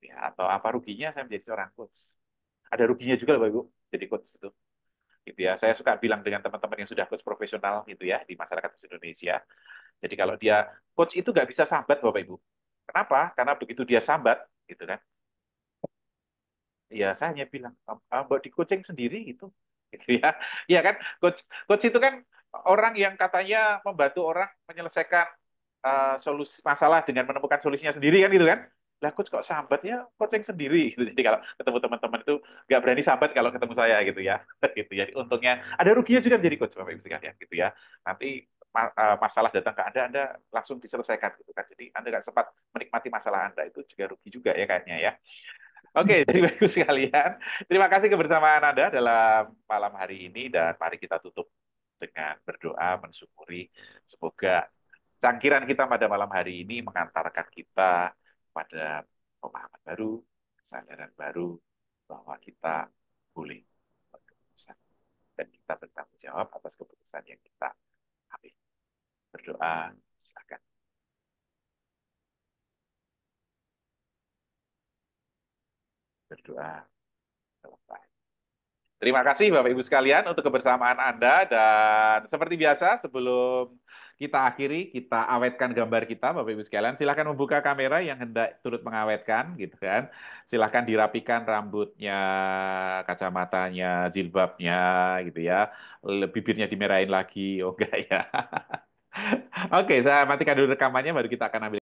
ya, atau apa ruginya saya menjadi seorang coach. Ada ruginya juga Bapak Ibu jadi coach itu. Gitu ya. Saya suka bilang dengan teman-teman yang sudah coach profesional gitu ya di masyarakat Indonesia. Jadi kalau dia coach itu nggak bisa sambat Bapak Ibu. Kenapa? Karena begitu dia sambat, gitu kan? Ya saya hanya bilang, Mbak di coaching sendiri gitu ya. Iya kan, coach itu kan orang yang katanya membantu orang menyelesaikan solusi masalah dengan menemukan solusinya sendiri kan gitu kan. Lah coach kok sambat ya, coaching sendiri gitu. Jadi kalau ketemu teman-teman itu nggak berani sambat kalau ketemu saya gitu ya. Gitu ya. Untungnya ada ruginya juga menjadi coach Bapak Ibu sekalian gitu ya. Nanti masalah datang ke Anda langsung diselesaikan gitu kan. Jadi Anda nggak sempat menikmati masalah Anda, itu juga rugi juga ya kayaknya ya. Oke, jadi Bapak Ibu sekalian, terima kasih kebersamaan Anda dalam malam hari ini, dan mari kita tutup dengan berdoa mensyukuri semoga cangkiran kita pada malam hari ini mengantarkan kita pada pemahaman baru, kesadaran baru bahwa kita boleh berkeputusan dan kita bertanggung jawab atas keputusan yang kita ambil. Berdoa, silakan. Berdoa. Selesai. Terima kasih Bapak Ibu sekalian untuk kebersamaan Anda, dan seperti biasa sebelum kita akhiri, kita awetkan gambar kita Bapak Ibu sekalian. Silakan membuka kamera yang hendak turut mengawetkan gitu kan. Silakan dirapikan rambutnya, kacamatanya, jilbabnya gitu ya. Bibirnya dimerahin lagi, oh enggak ya. Oke, saya matikan dulu rekamannya baru kita akan ambil